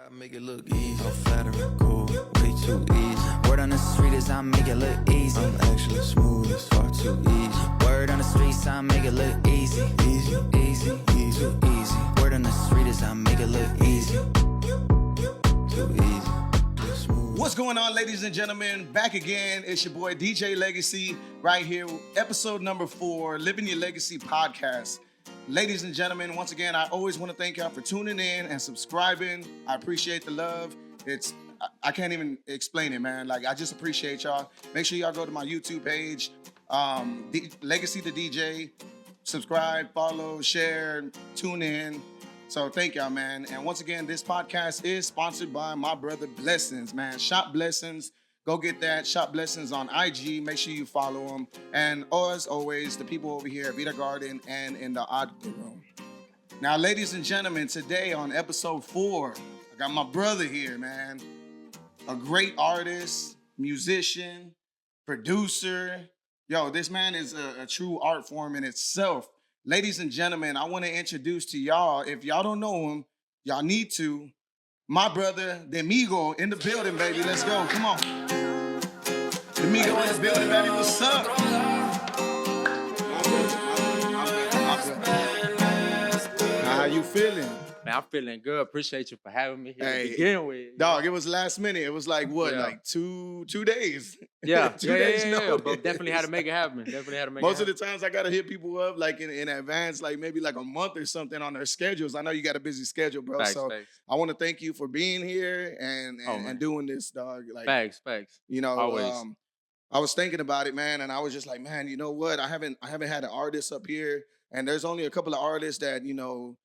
I make it look easy, I'm flattering, cool, way too easy. Word on the street is I make it look easy. I'm actually smooth, it's far too easy. Word on the streets, I make it look easy. Easy, easy, easy, too easy. Word on the street is I make it look easy. Too easy. What's going on, ladies and gentlemen? Back again. It's your boy DJ Legacy right here, episode number 4, Living Your Legacy podcast. Ladies and gentlemen, once again, I always want to thank y'all for tuning in and subscribing. I appreciate the love. I can't even explain it, man. Like, I just appreciate y'all. Make sure y'all go to my YouTube page, Legacy the DJ. Subscribe, follow, share, tune in. So thank y'all, man. And once again, this podcast is sponsored by my brother Blessings, man. Shop Blessings. Go get that. Shop Blessings on IG. Make sure you follow them. And as always, the people over here at Vita Garden and in the Odd Room. Now, ladies and gentlemen, today on episode 4, I got my brother here, man. A great artist, musician, producer. Yo, this man is a true art form in itself. Ladies and gentlemen, I want to introduce to y'all, if y'all don't know him, y'all need to. My brother, DeMigo, in the building, baby. Let's go. Come on. DeMigo in the building, baby. What's up? How you feeling? Man, I'm feeling good. Appreciate you for having me here to begin with. Dog, it was last minute. It was like, what, like two days? Yeah. 2 days notice. But definitely had to make it happen. Most of the times I got to hit people up like in advance, like maybe like a month or something on their schedules. I know you got a busy schedule, bro. Facts. I want to thank you for being here and doing this, dog. Like, Facts. You know, always. I was thinking about it, man, and I was just like, man, you know what? I haven't had an artist up here, and there's only a couple of artists that, you know,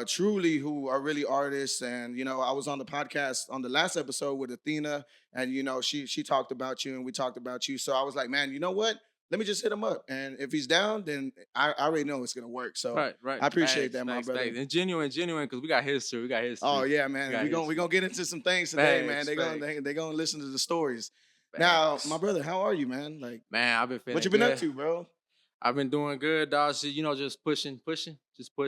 truly who are really artists. And, you know, I was on the podcast on the last episode with Athena, and, you know, she talked about you and we talked about you. So I was like, man, you know what? Let me just hit him up. And if he's down, then I already know it's going to work. So right. I appreciate that, my brother. And genuine, because we got history. Oh, yeah, man. We're gonna get into some things today, man. They're gonna listen to the stories. Now, my brother, how are you, man? Like, man, I've been feeling what you been up to, bro? I've been doing good, dog. Shit, you know, just pushing,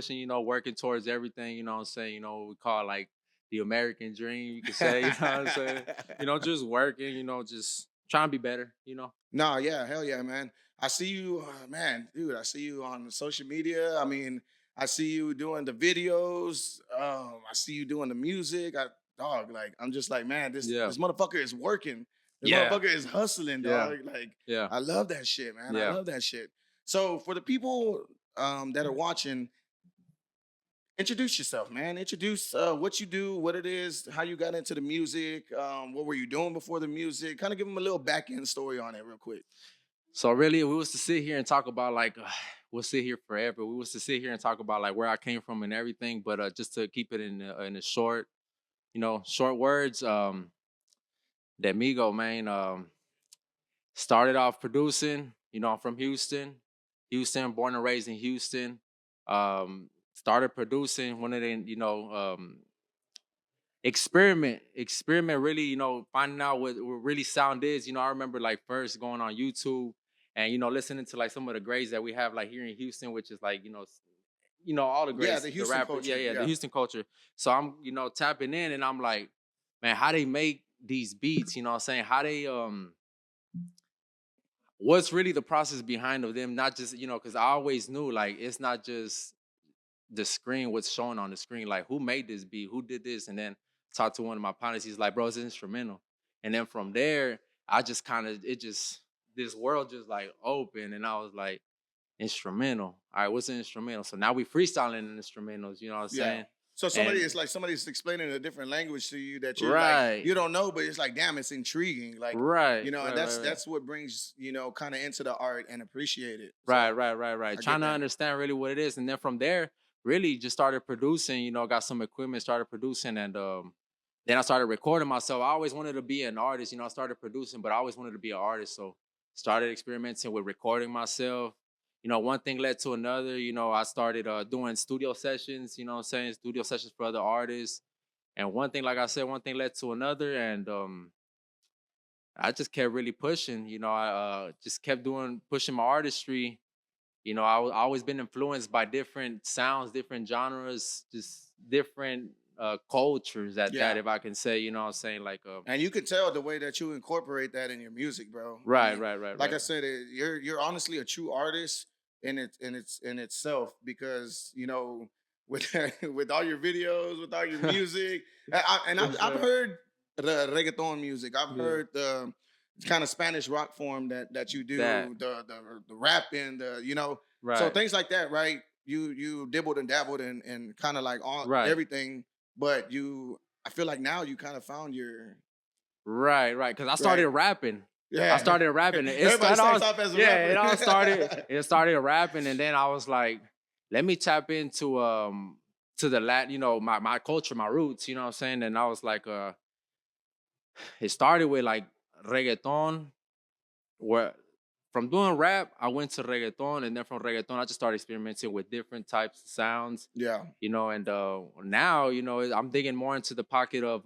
you know, working towards everything, you know what I'm saying? You know, what we call like the American dream, you could say, you know what I'm saying? You know, just working, you know, just trying to be better, you know? No, yeah, hell yeah, man. I see you, man, dude, I see you on social media. I mean, I see you doing the videos. I see you doing the music. I'm just like, man, this motherfucker is working. This motherfucker is hustling, dog. I love that shit, man. I love that shit. So for the people that are watching, introduce yourself, man. Introduce what you do, what it is, how you got into the music, what were you doing before the music? Kind of give them a little back end story on it real quick. So really, we was to sit here and talk about like, we'll sit here forever. We was to sit here and talk about like where I came from and everything. But just to keep it in the short, you know, short words, DeMigo, man, started off producing. You know, I'm from Houston, born and raised in Houston. Started producing one of the, you know, experiment really, you know, finding out what really sound is. You know, I remember like first going on YouTube and, you know, listening to like some of the greats that we have like here in Houston, which is like, you know, all the greats. Yeah, the Houston rapper, culture. The Houston culture. So I'm, you know, tapping in and I'm like, man, how they make these beats, you know what I'm saying? How they, what's really the process behind of them? Not just, you know, because I always knew like, it's not just the screen, what's showing on the screen, like who made this beat, who did this? And then talked to one of my partners, he's like, bro, it's instrumental. And then from there, I just kind of, this world just like opened and I was like, instrumental. All right, what's an instrumental? So now we freestyling in instrumentals, you know what I'm saying? So somebody's explaining a different language to you that you're like, you don't know, but it's like, damn, it's intriguing. Like, you know, and that's what brings, you know, kind of into the art and appreciate it. So, right. Trying to understand really what it is. And then from there, really just started producing, you know, got some equipment, started producing. And then I started recording myself. I always wanted to be an artist, you know, I started producing, but I always wanted to be an artist. So started experimenting with recording myself. You know, one thing led to another. You know, I started doing studio sessions, you know what I'm saying? Studio sessions for other artists. And one thing, like I said, one thing led to another. And I just kept really pushing. You know, I just kept pushing my artistry. You know, I always been influenced by different sounds, different genres, just different cultures at Yeah. that, if I can say, you know what I'm saying? Like, And you can tell the way that you incorporate that in your music, bro. I right, mean, right, right, like I right. said, you're honestly a true artist in itself because you know with with all your videos, with all your music, For I've sure. heard the reggaeton music. I've Yeah. heard the kind of Spanish rock form that you That. do, the rapping, the you know, so Right. things like that, right? You dibbled and dabbled and kind of like all Right. everything, but I feel like now you kind of found your Right, right. Because I right. started rapping. I Yeah. started rapping. Everybody starts off as a yeah, rapper. it all started. It started rapping, and then I was like, let me tap into to the Latin, you know, my culture, my roots. You know what I'm saying? And I was like, it started with like reggaeton, where from doing rap, I went to reggaeton, and then from reggaeton, I just started experimenting with different types of sounds. Yeah. You know, and now, you know, I'm digging more into the pocket of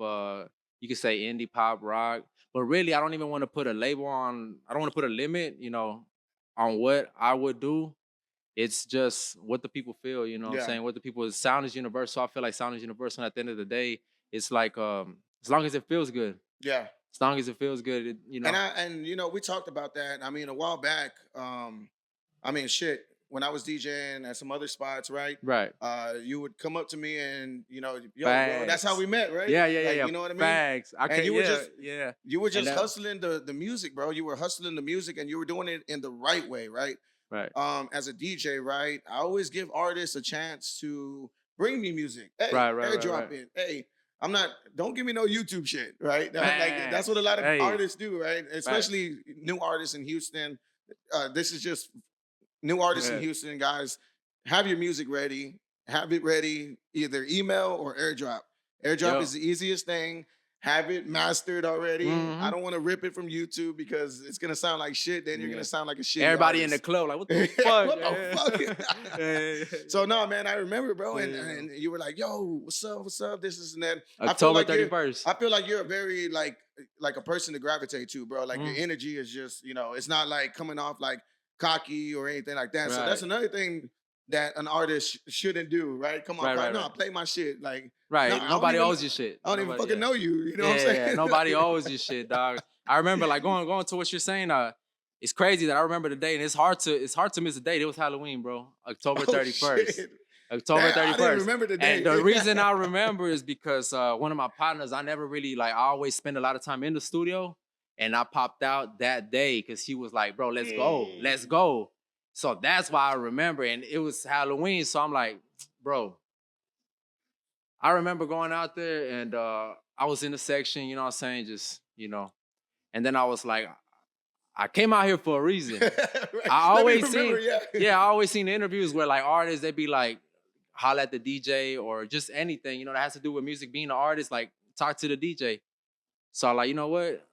you could say indie pop rock, but really I don't even want to put a label on. I don't want to put a limit, you know, on what I would do. It's just what the people feel, you know what I'm Yeah. saying? What the people sound is universal. I feel like sound is universal, and at the end of the day, it's like as long as it feels good. Yeah. As long as it feels good, you know. And you know, we talked about that. I mean, a while back, I mean, shit, when I was DJing at some other spots, right? Right. You would come up to me and you know, yo, bro, that's how we met, right? Yeah, yeah, yeah, Like, yeah. you know what I mean? Facts. I And can't. you were Yeah, just yeah. you were And just that- hustling the music, bro. You were hustling the music and you were doing it in the right way, right? Right. As a DJ, right? I always give artists a chance to bring me music. Hey, Right, right, right, airdrop right. it. Hey, don't give me no YouTube shit, right? Like that's what a lot of Hey. artists do, right? Especially new artists in Houston. This is just new artists in Yeah. Houston, guys. Have your music ready. Have it ready, either email or airdrop. Airdrop Yep. is the easiest thing. Have it mastered already. Mhm. I don't want to rip it from YouTube because it's gonna sound like shit. Then you're Yeah. gonna sound like a shit. Everybody in the club, like, what the fuck? What the Yeah. fuck? Yeah, yeah, yeah. So no, man, I remember, bro, and, Yeah. and you were like, "Yo, what's up? What's up? This is and that." October you're- 31st. I feel like you're a very like a person to gravitate to, bro. Like your Mm. energy is just, you know, it's not like coming off like cocky or anything like that. So Right. that's another thing that an artist shouldn't do, right? Come on, Right, bro. right, No, right. play my shit. Like, Right. no, I don't Nobody even- owes you shit. I don't even Nobody- fucking yeah. know you. You know Yeah, what I'm saying? yeah, nobody owes you shit, dog. I remember like going to what you're saying. It's crazy that I remember the date, and it's hard to miss the date. It was Halloween, bro. October Oh, 31st. shit. October Damn, 31st. I didn't remember the date. And the reason I remember is because one of my partners, I never really I always spend a lot of time in the studio, and I popped out that day because he was like, bro, let's go. Let's go. So that's why I remember. And it was Halloween. So I'm like, bro. I remember going out there and I was in the section, you know what I'm saying? Just, you know. And then I was like, I came out here for a reason. Right. I Let me always remember, seen, yeah, I always seen the interviews where like artists, they be like, holla at the DJ or just anything, you know, that has to do with music, being an artist, like talk to the DJ. So I'm like, you know what?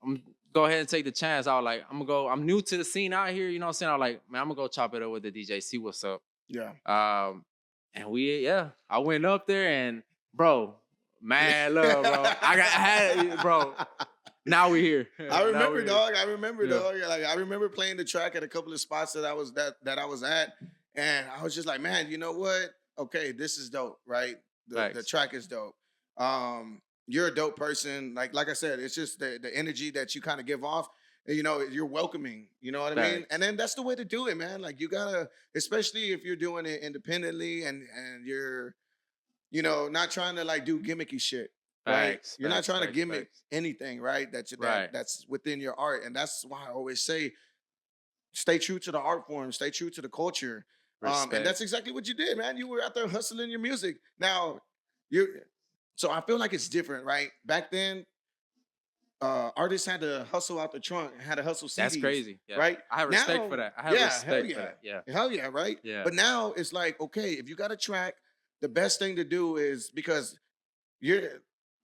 I'm go ahead and take the chance. I was like, I'm new to the scene out here, you know what I'm saying? I was like, man, I'm gonna go chop it up with the DJ, see what's up. Yeah. And I went up there and bro, mad love, bro. I had it, bro. Now we're here. I remember, dog. I remember, Yeah. dog. Like I remember playing the track at a couple of spots that I was at, and I was just like, man, you know what? Okay, this is dope, right? The Thanks. track is dope. You're a dope person. Like I said, it's just the energy that you kind of give off. And, you know, you're welcoming. You know what I mean? Thanks. And then that's the way to do it, man. Like you gotta, especially if you're doing it independently and you're, you know, not trying to like do gimmicky shit. Right. Facts, You're not facts, trying to facts, gimmick facts. anything, right? Right. That's within your art. And that's why I always say stay true to the art form, stay true to the culture. And Respect. that's exactly what you did, man. You were out there hustling your music. Now so I feel like it's different, right? Back then, artists had to hustle out the trunk, had to hustle CDs. That's crazy. Yeah. right? I have respect Now- for that. I have yeah, hell respect yeah. for that. Yeah. Hell yeah, right? Yeah. But now it's like, okay, if you got a track, the best thing to do is because you're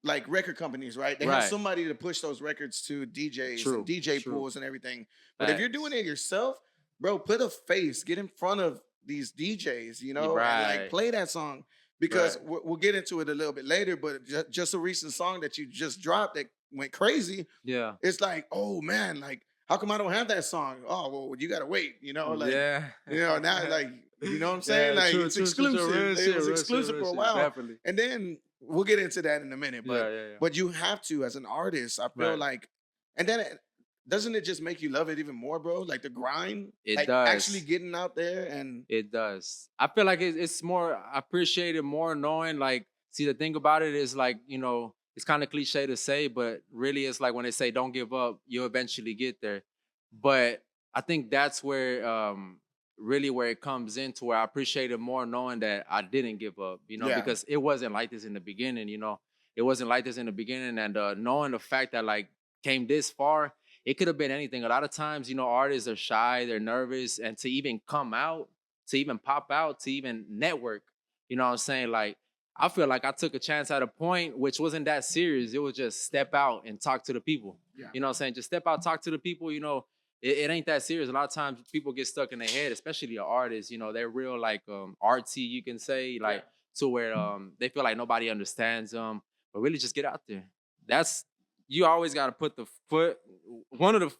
like record companies, right? They have Right. somebody to push those records to DJs True, and DJ true. pools and everything. But if you're Facts. doing it yourself, bro, put a face, get in front of these DJs, you know, and like Right. play that song. Because Right. we'll get into it a little bit later, but just a recent song that you just dropped that went crazy. Yeah. It's like, oh man, like how come I don't have that song? Oh well, you gotta wait, you know, like yeah. you know now, like you know what I'm saying? Yeah, like true, it's true, true, true. exclusive. Real It shit, was real exclusive shit, for a real shit. while, Definitely. and then we'll get into that in a minute. But Yeah. but you have to, as an artist, I feel Right. like, and then doesn't it just make you love it even more, bro? Like the grind, It like actually does. getting out there and It does. I feel like it's more. I appreciate it more knowing. Like, see, the thing about it is like, it's kind of cliche to say, but really, it's like when they say don't give up, you'll eventually get there. But I think that's where really where it comes into where I appreciate it more knowing that I didn't give up. yeah, Because it wasn't like this in the beginning. It wasn't like this in the beginning, and knowing the fact that like came this far, it could have been anything. A lot of times, artists are shy, they're nervous, and to even come out, to even pop out, to even network, you know what I'm saying? Like, I feel like I took a chance at a point which wasn't that serious. It was just step out and talk to the people. Yeah. You know what I'm saying? Just step out, talk to the people. It ain't that serious. A lot of times people get stuck in their head, especially the artists. They're real like artsy, you can say, like to where they feel like nobody understands them. But really, just get out there. That's You always got to put the foot one of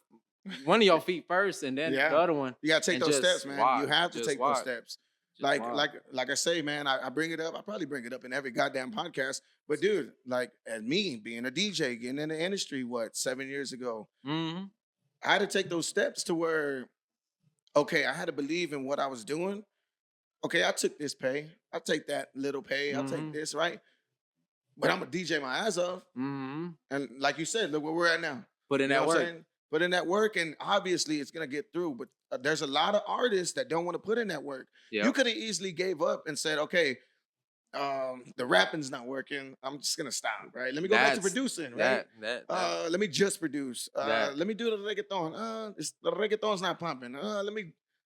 your feet first, and then Yeah. the other one. you gotta take and those just steps, man. walk, You have to just take those walk, steps. just Like walk. like I say, man, I bring it up. I probably bring it up in every goddamn podcast. But dude, like at me being a DJ, getting in the industry, 7 years ago, Mhm. I had to take those steps to where, okay, I had to believe in what I was doing. Okay, I took this pay. I'll take that little pay. I'll take Mhm. this, right? But I'm a DJ my ass off. Mhm. And like you said, look where we're at now. Put in You know that what I'm work. saying? Put in that work, and obviously it's gonna get through. But there's a lot of artists that don't want to put in that work. You Yep. could have easily gave up and said, okay, the rapping's not working. I'm just gonna stop, right? Let me go back to That's producing, right? that Let me just produce. that Let me do the reggaeton. The reggaeton's not pumping. Let me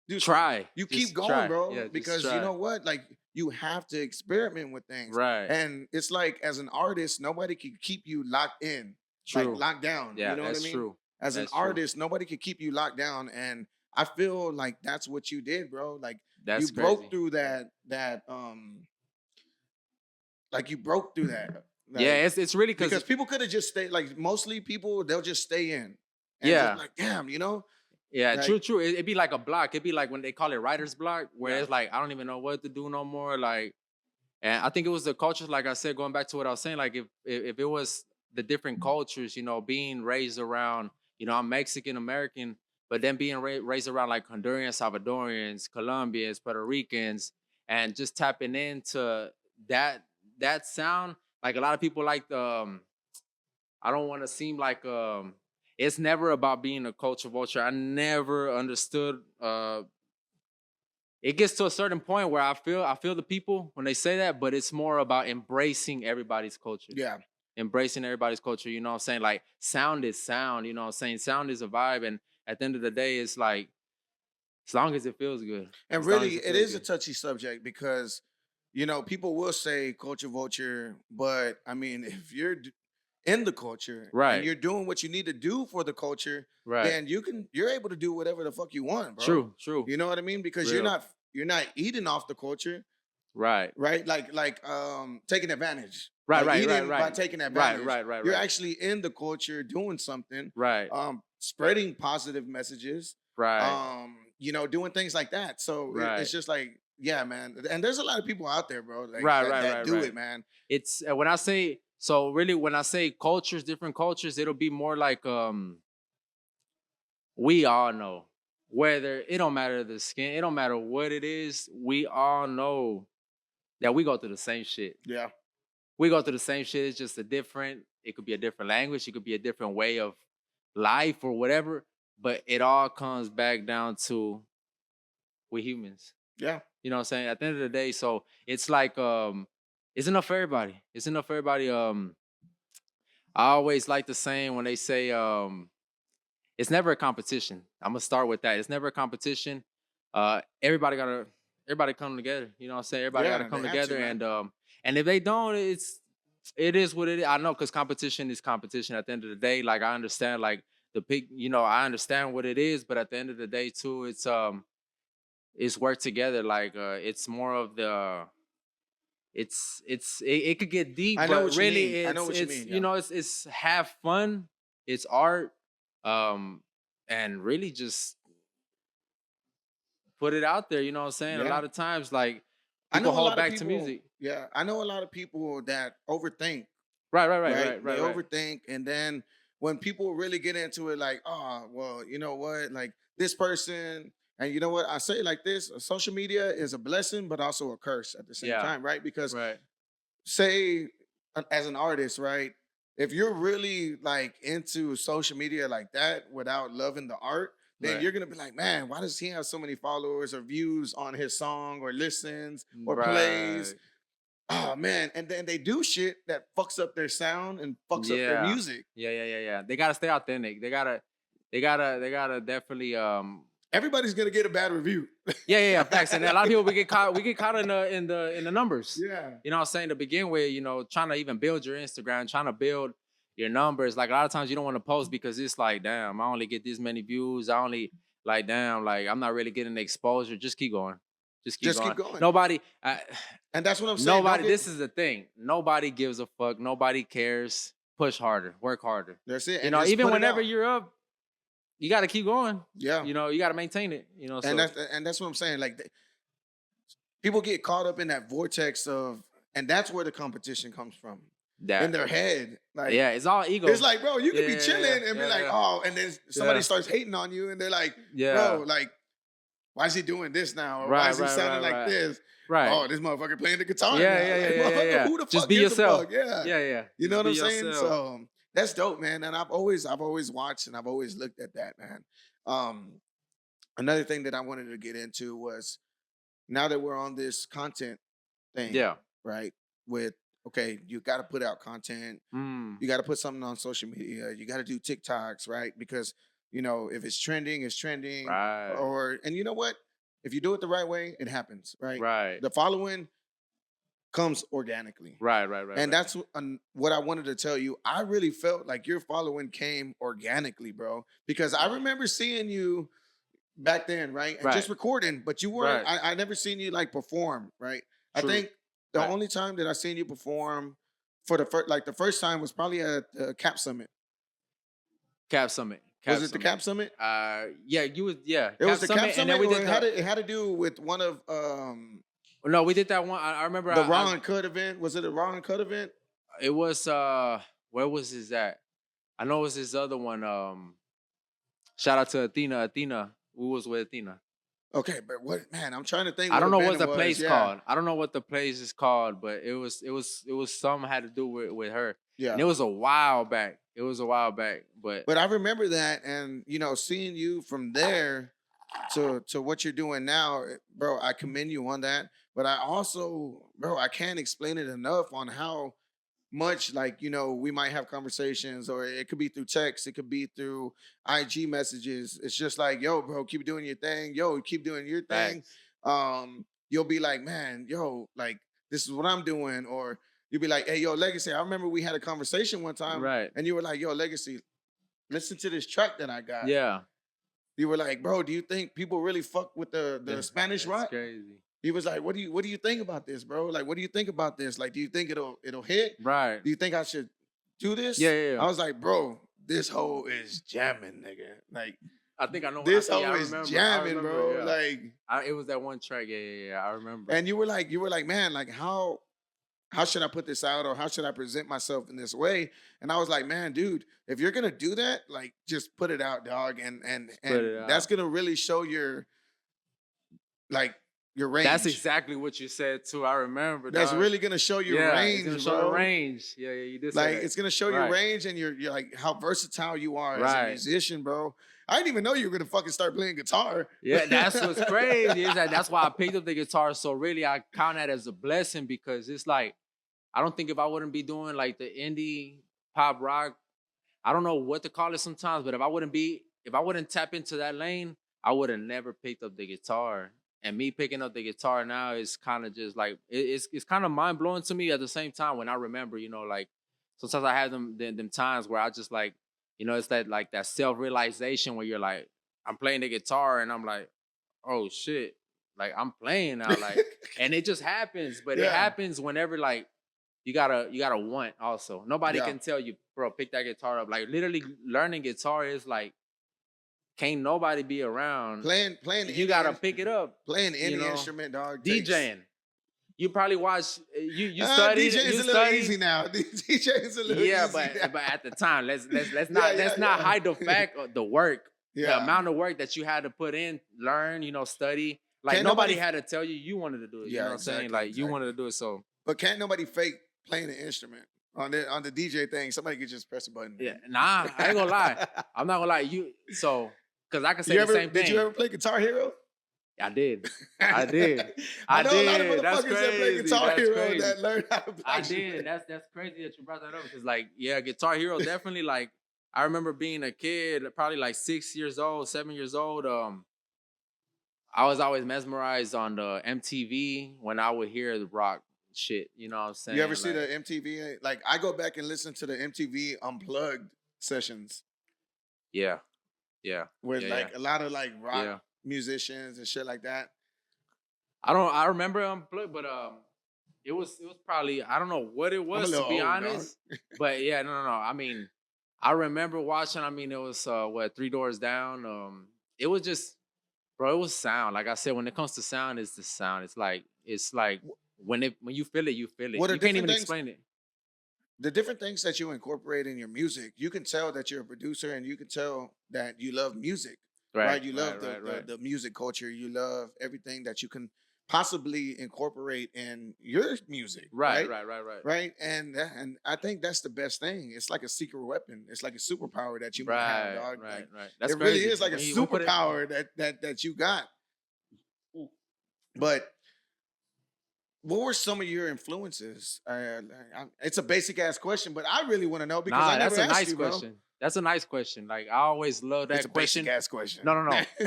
do some. try. You keep Just going, try. bro, Yeah, just because you try. know what? Like you have to experiment with things, Right. and it's like as an artist, nobody can keep you locked in, like True. locked down. You Yeah, know what I that's mean? true. As an That's true. artist, nobody can keep you locked down, and I feel like that's what you did, bro. Like you That's broke crazy. through like you broke through that. Yeah, Like it's really because because people could have just stayed. Like mostly people, they'll just stay in and just yeah. like, damn, Yeah, like true. It'd be like a block. It'd be like when they call it writer's block, where yeah, it's like I don't even know what to do no more. Like, and I think it was the cultures, like I said, going back to what I was saying, like if it was the different cultures, being raised around, I'm Mexican American, but then being raised around like Hondurans, Salvadorians, Colombians, Puerto Ricans, and just tapping into that that sound. Like a lot of people like the I don't want to seem like it's never about being a culture vulture. I never understood it gets to a certain point where I feel the people when they say that, but it's more about embracing everybody's culture. yeah. Embracing everybody's culture, you know what I'm saying? Like sound is sound, you know what I'm saying? Sound is a vibe. And at the end of the day, it's like as long as it feels good. And As long as really, it it feels is a good. touchy subject because people will say culture vulture, but I mean, if you're in the culture and Right. you're doing what you need to do for the culture, Right. then you're able to do whatever the fuck you want, bro. True. True. You know what I mean? Because Real. you're not eating off the culture, Right. right? Like taking advantage. Right. Like Right. Right. eating by Right. taking Right. advantage. Right. Right. You're Right. actually in the culture doing something, Right. spreading positive messages, Right. doing things like that. So it's Right. just like, yeah, man. And there's a lot of people out there, bro, like Right. that, Right. that Right. do Right. it, man. It's when I say so really when I say cultures, different cultures, it'll be more like we all know whether it don't matter the skin, it don't matter what it is, we all know that we go through the same shit. Yeah. We go through the same shit. It's just it could be a different language, it could be a different way of life or whatever. But it all comes back down to we humans. Yeah. You know what I'm saying? At the end of the day, so it's like it's enough for everybody. It's enough for everybody. I always like the saying when they say it's never a competition. I'm gonna start with that. It's never a competition. Everybody come together. You know what I'm saying? Everybody Yeah, gotta come they have to, together man. and if they don't, it is what it is. I know because competition is competition at the end of the day. Like I understand like the pick, I understand what it is, but at the end of the day too, it's work together. Like it's more of the it could get deep, I know but what you really mean. I know what you it's mean. Yeah. it's have fun, it's art, and really just put it out there. You know what I'm saying? A Yeah. lot of times, like People a hold lot of back to people. music. Yeah, I know a lot of people that overthink. Right. They overthink, and then when people really get into it, like, oh, well, you know what, like this person, and you know what, I say it like this: social media is a blessing, but also a curse at the same Yeah. time, right? Because Right. say, as an artist, right, if you're really like into social media like that without loving the art, then Right. you're gonna be like, man, why does he have so many followers or views on his song or listens or plays? Right. Oh man, and then they do shit that fucks up their sound and fucks up their Yeah. music. Yeah. They gotta stay authentic. They gotta definitely Everybody's gonna get a bad review. yeah, facts. And a lot of people we get caught in the numbers. Yeah. You know what I'm saying? To begin with, you know, trying to even build your Instagram, trying to build your numbers. Like a lot of times you don't want to post because it's like, damn, I only get this many views. I only like, damn, like I'm not really getting the exposure. Just keep going. Just keep going. Nobody, And that's what I'm saying. nobody. This is the thing. Nobody gives a fuck. Nobody cares. Push harder. Work harder. That's it. You And know, just even put it whenever out. you're up, you got to keep going. Yeah. You know, you got to maintain it. You know, so And that's what I'm saying. Like people get caught up in that vortex of, and that's where the competition comes from. that In their head. Like yeah, it's all ego. it's like, bro, you could be Yeah, chilling and be like, yeah. oh, and then somebody Yeah. starts hating on you and they're like, Yeah. bro, like, why is he doing this now? Or why is he sounding like this? Right. Oh, this motherfucker playing the guitar. Yeah, now. yeah, Like, yeah, motherfucker, yeah. who the Just fuck be gives a yourself. fuck? Yeah. Yeah. You know what I'm Just be saying? yourself. So that's dope, man. And I've always watched and I've always looked at that, man. Another thing that I wanted to get into was now that we're on this content thing, Yeah. right? With okay, you got to put out content. You got to put something on social media. You got to do TikToks, right? Because you know if it's trending, it's trending. Right. Or and you know what? If you do it the right way, it happens, right? Right. The following comes organically. Right. And that's what I wanted to tell you. I really felt like your following came organically, bro. Because I remember seeing you back then, right? And just recording, but you weren't. Right. I never seen you like perform, right? True. I think the Right. only time that I seen you perform for the first time was probably at Cap Summit. Cap Summit. Was it the Cap Summit? Yeah, you was yeah. It was the Cap Summit, and then we or did it had to do with one of no, we did that one. I remember the Raw and Cut event. Was it a Raw and Cut event? It was where was this at? I know it was this other one. Shout out to Athena. We was with Athena. Okay, but what man? I'm trying to think. I don't know what what the was. place Yeah. called. I don't know what the place is called, but it was something had to do with her. Yeah. And it was a while back. But I remember that, and you know, seeing you from there to what you're doing now, bro. I commend you on that. But I also, bro, I can't explain it enough on how much, like, you know, we might have conversations, or it could be through text, it could be through IG messages. It's just like, yo, bro, keep doing your thing. Yo, keep doing your thing. You'll be like, man, yo, like this is what I'm doing, or you'll be like, hey, yo, Legacy. I remember we had a conversation one time, right. and you were like, yo, Legacy, listen to this track that I got. Yeah. You were like, bro, do you think people really fuck with the Spanish rock? Crazy. He was like, what do you think about this, bro? Like, what do you think about this? Like, do you think it'll hit? Right. Do you think I should do this? Yeah. I was like, bro, this hoe is jamming, nigga. Like, I think I know. this I hoe is jamming, bro. Yeah. Like, it was that one track. Yeah. I remember. and you were like, man, like how should I put this out, or how should I present myself in this way? And I was like, man, dude, if you're gonna do that, like, just put it out, dog, and that's gonna really show your range. That's exactly what you said too. I remember. That's dog. really gonna show your range, it's gonna bro. show the range. Yeah, you did. Like, say that. it's gonna show your range, and you're like how versatile you are as a musician, bro. I didn't even know you were gonna fucking start playing guitar. Yeah, that's what's crazy. Is that's why I picked up the guitar. So really, I count that as a blessing, because it's like, I don't think if I wouldn't be doing like the indie pop rock, I don't know what to call it sometimes, but if I wouldn't tap into that lane, I would have never picked up the guitar. And me picking up the guitar now is kind of just like, it's kind of mind blowing to me at the same time, when I remember, you know, like sometimes I have them times where I just like, you know, it's that self-realization where you're like, I'm playing the guitar and I'm like, oh shit, like I'm playing now, like, and it just happens. But it happens whenever, like, you gotta want also. Nobody can tell you, bro, pick that guitar up. Like, literally learning guitar is like, can't nobody be around. Playing you gotta pick it up. Playing any instrument, dog. DJing. you probably watch you DJ studied is you a little studied. easy now. DJ is a little Yeah, easy now. but at the time, let's Yeah, not yeah, let's not yeah. hide the fact of the work, the Yeah. amount of work that you had to put in, learn, study. Like Can't nobody nobody- had to tell you you wanted to do it. You Yeah, know what I'm saying? exactly, Like you wanted to do it. So But can't nobody fake playing an instrument on the DJ thing? Somebody could just press a button. yeah, nah, I ain't gonna lie. I'm not gonna lie. Because I can say the same thing. Did you ever play Guitar Hero? I did. I did. I know a lot of did. That's motherfuckers that play crazy. Guitar That's Hero crazy. that learned how to play. I did. That's crazy that you brought that up because, like, yeah, Guitar Hero definitely. Like, I remember being a kid, probably like 6 years old, 7 years old. I was always mesmerized on the MTV when I would hear the rock shit. You know what I'm saying? You ever see Like, the MTV? Like, I go back and listen to the MTV Unplugged sessions Yeah, yeah. with Yeah, a lot of like rock Yeah. musicians and shit like that. I remember Unplugged, but it was probably, I don't know what it was, to little be old, dog. honest. But yeah, no. I mean, I remember watching. I mean, it was Three Doors Down. It was just, bro. It was sound. Like I said, when it comes to sound, it's the sound. It's like when you feel it, you feel it. What are You can't different even things- explain it. The different things that you incorporate in your music, you can tell that you're a producer and you can tell that you love music, right? You love the music culture. You love everything that you can possibly incorporate in your music, Right. right? And I think that's the best thing. It's like a secret weapon. It's like a superpower that you might have, dog. Like, Right. That's it crazy. really is like a When you put it- superpower that you got. But what were some of your influences? It's a basic ass question, but I really want to know because I never that's a asked nice you, bro. question. That's a nice question. Like I always love that It's a question. basic ass question. No.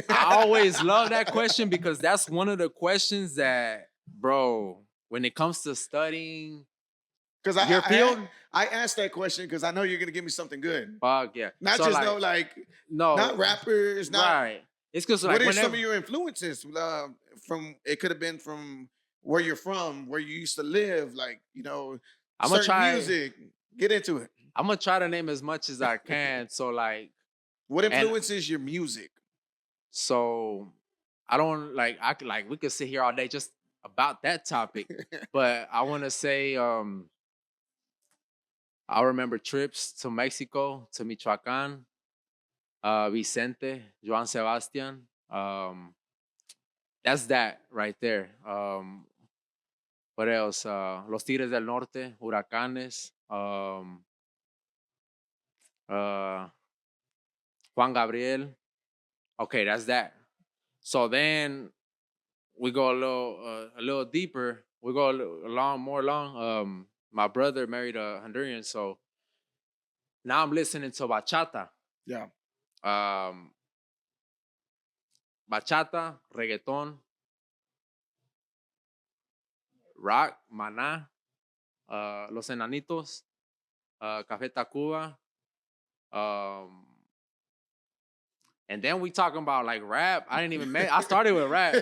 I always love that question because that's one of the questions that, bro, when it comes to studying Because your field, I asked that question because I know you're gonna give me something good. fuck yeah. Not So, just no, not rappers, not right. It's because like what are whenever, some of your influences? From it could have been from where you're from, where you used to live, like I'm gonna certain try. music. Get into it. I'm gonna try to name as much as I can. So like, What influences your music? so I don't like I could like we could sit here all day just about that topic, but I want to say I remember trips to Mexico, to Michoacan, Vicente, Joan Sebastian. That's that right there. What else? Los Tigres del Norte, Huracanes, Juan Gabriel. Okay, that's that. So then we go a little deeper. We go more along. My brother married a Honduran, so now I'm listening to bachata. Yeah. Bachata, reggaeton, rock, Maná, Los Enanitos, Café Tacuba, and then we talking about like rap. I didn't even I started with rap.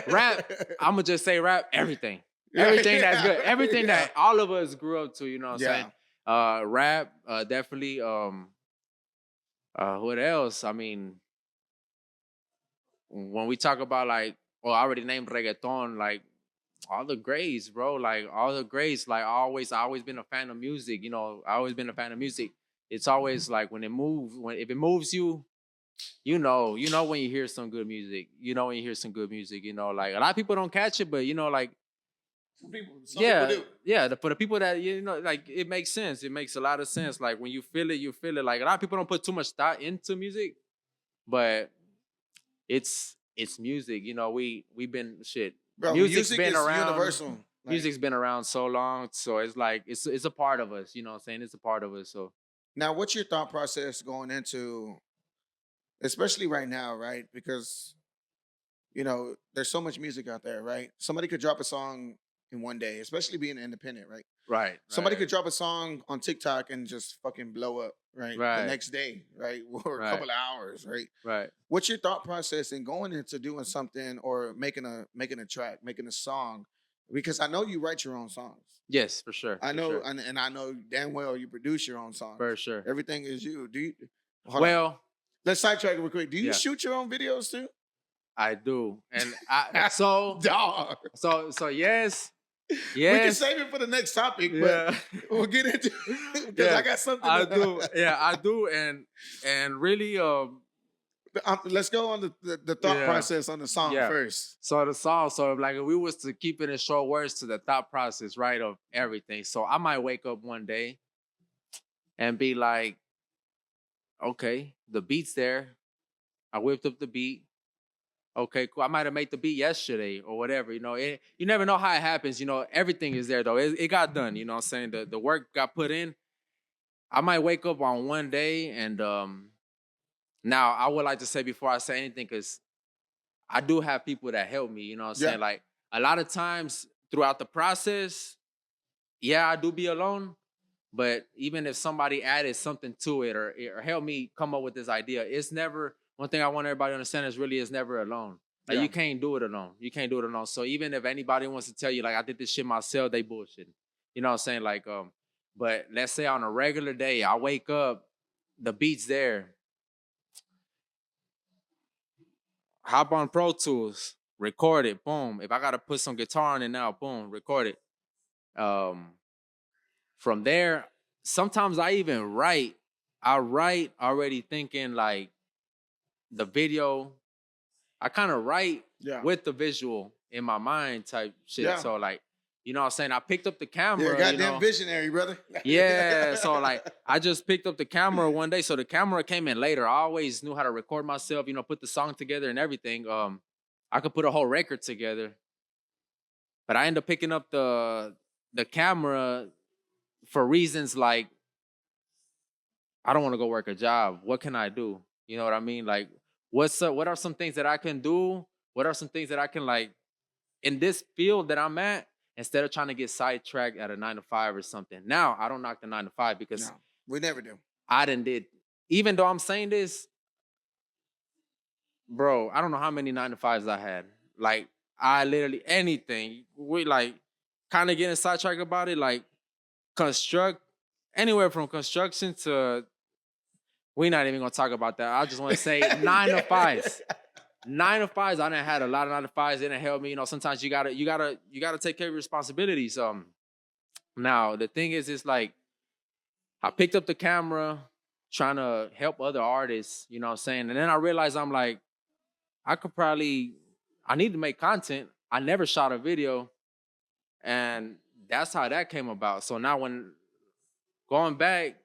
Rap, I'm gonna just say rap, everything. Everything that's good. Everything that all of us grew up to, you know what I'm saying? Rap, definitely. What else? I mean, when we talk about like, I already named reggaeton, like all the greats, bro. Like all the greats. Like I always been a fan of music. I always been a fan of music. It's always like when it moves, if it moves you, you know when you hear some good music. You know when you hear some good music. Like a lot of people don't catch it, but like. Some people do. For the people that like it makes sense. It makes a lot of sense. Like when you feel it, you feel it. Like a lot of people don't put too much thought into music, but it's music. We've been shit. Bro, Music's music been is around. universal. Music's been around so long, so it's like it's a part of us. You know what I'm saying? It's a part of us. So Now, what's your thought process going into, especially right now, right? Because there's so much music out there, right? Somebody could drop a song in one day, especially being independent, right? right. Somebody could drop a song on TikTok and just fucking blow up, right? Right. The next day, right? Or a Right. couple of hours, right? Right. What's your thought process in going into doing something or making a track, making a song? Because I know you write your own songs. Yes, for sure. I for know, sure. and I know damn well you produce your own songs. For sure. Everything is you. Do you? Hold on. Well, Let's sidetrack real quick. Do you Yeah. shoot your own videos too? I do, and so Dog. yes. We can Yes. save it for the next topic, Yeah. but we'll get into it because Yeah, I got something. I do. Yeah, I do. And really, Let's go on the thought Yeah. process on the song Yeah. first. so the song, so like if we was to keep it in short words to the thought process, right, of everything. So I might wake up one day and be like, okay, the beat's there. I whipped up the beat. Okay, cool. I might have made the beat yesterday or whatever. You never know how it happens. Everything is there though. It got done. You know what I'm saying? The work got put in. I might wake up on one day and now I would like to say before I say anything, because I do have people that help me, you know what I'm Yeah. saying? Like a lot of times throughout the process, yeah, I do be alone. But even if somebody added something to it or helped me come up with this idea, it's never, one thing I want everybody to understand is really it's never alone. Like Yeah. you can't do it alone. You can't do it alone. So even if anybody wants to tell you like I did this shit myself, they bullshitting. You know what I'm saying? Like, but let's say on a regular day, I wake up, the beat's there. Hop on Pro Tools, record it, boom. If I gotta put some guitar on it now, boom, record it. From there, sometimes I even write. I write already thinking like the video. I kind of write Yeah. with the visual in my mind type shit. Yeah. So like, you know what I'm saying? I picked up the Yeah, camera. goddamn visionary, brother. Yeah. So like I just picked up the camera one day. So the camera came in later. I always knew how to record myself, put the song together and everything. I could put a whole record together. But I ended up picking up the camera for reasons like I don't want to go work a job. What can I do? You know what I mean? Like, what's up? What are some things that I can do? What are some things that I can like in this field that I'm at, instead of trying to get sidetracked at a 9 to 5 or something? Now I don't knock the 9 to 5 because No, we never do. I did. Even though I'm saying this, bro, I don't know how many 9 to 5s I had. Like, I literally anything. We like kind of getting sidetracked about it, like anywhere from construction to, we're not even gonna talk about that. I just want to say 9 to 5s. 9 to 5s. I done had a lot of 9 to 5s. It didn't help me. Sometimes you gotta take care of your responsibilities. Now the thing is, it's like I picked up the camera trying to help other artists, you know what I'm saying? And then I realized I'm like, I need to make content. I never shot a video. And that's how that came about. So now when going back,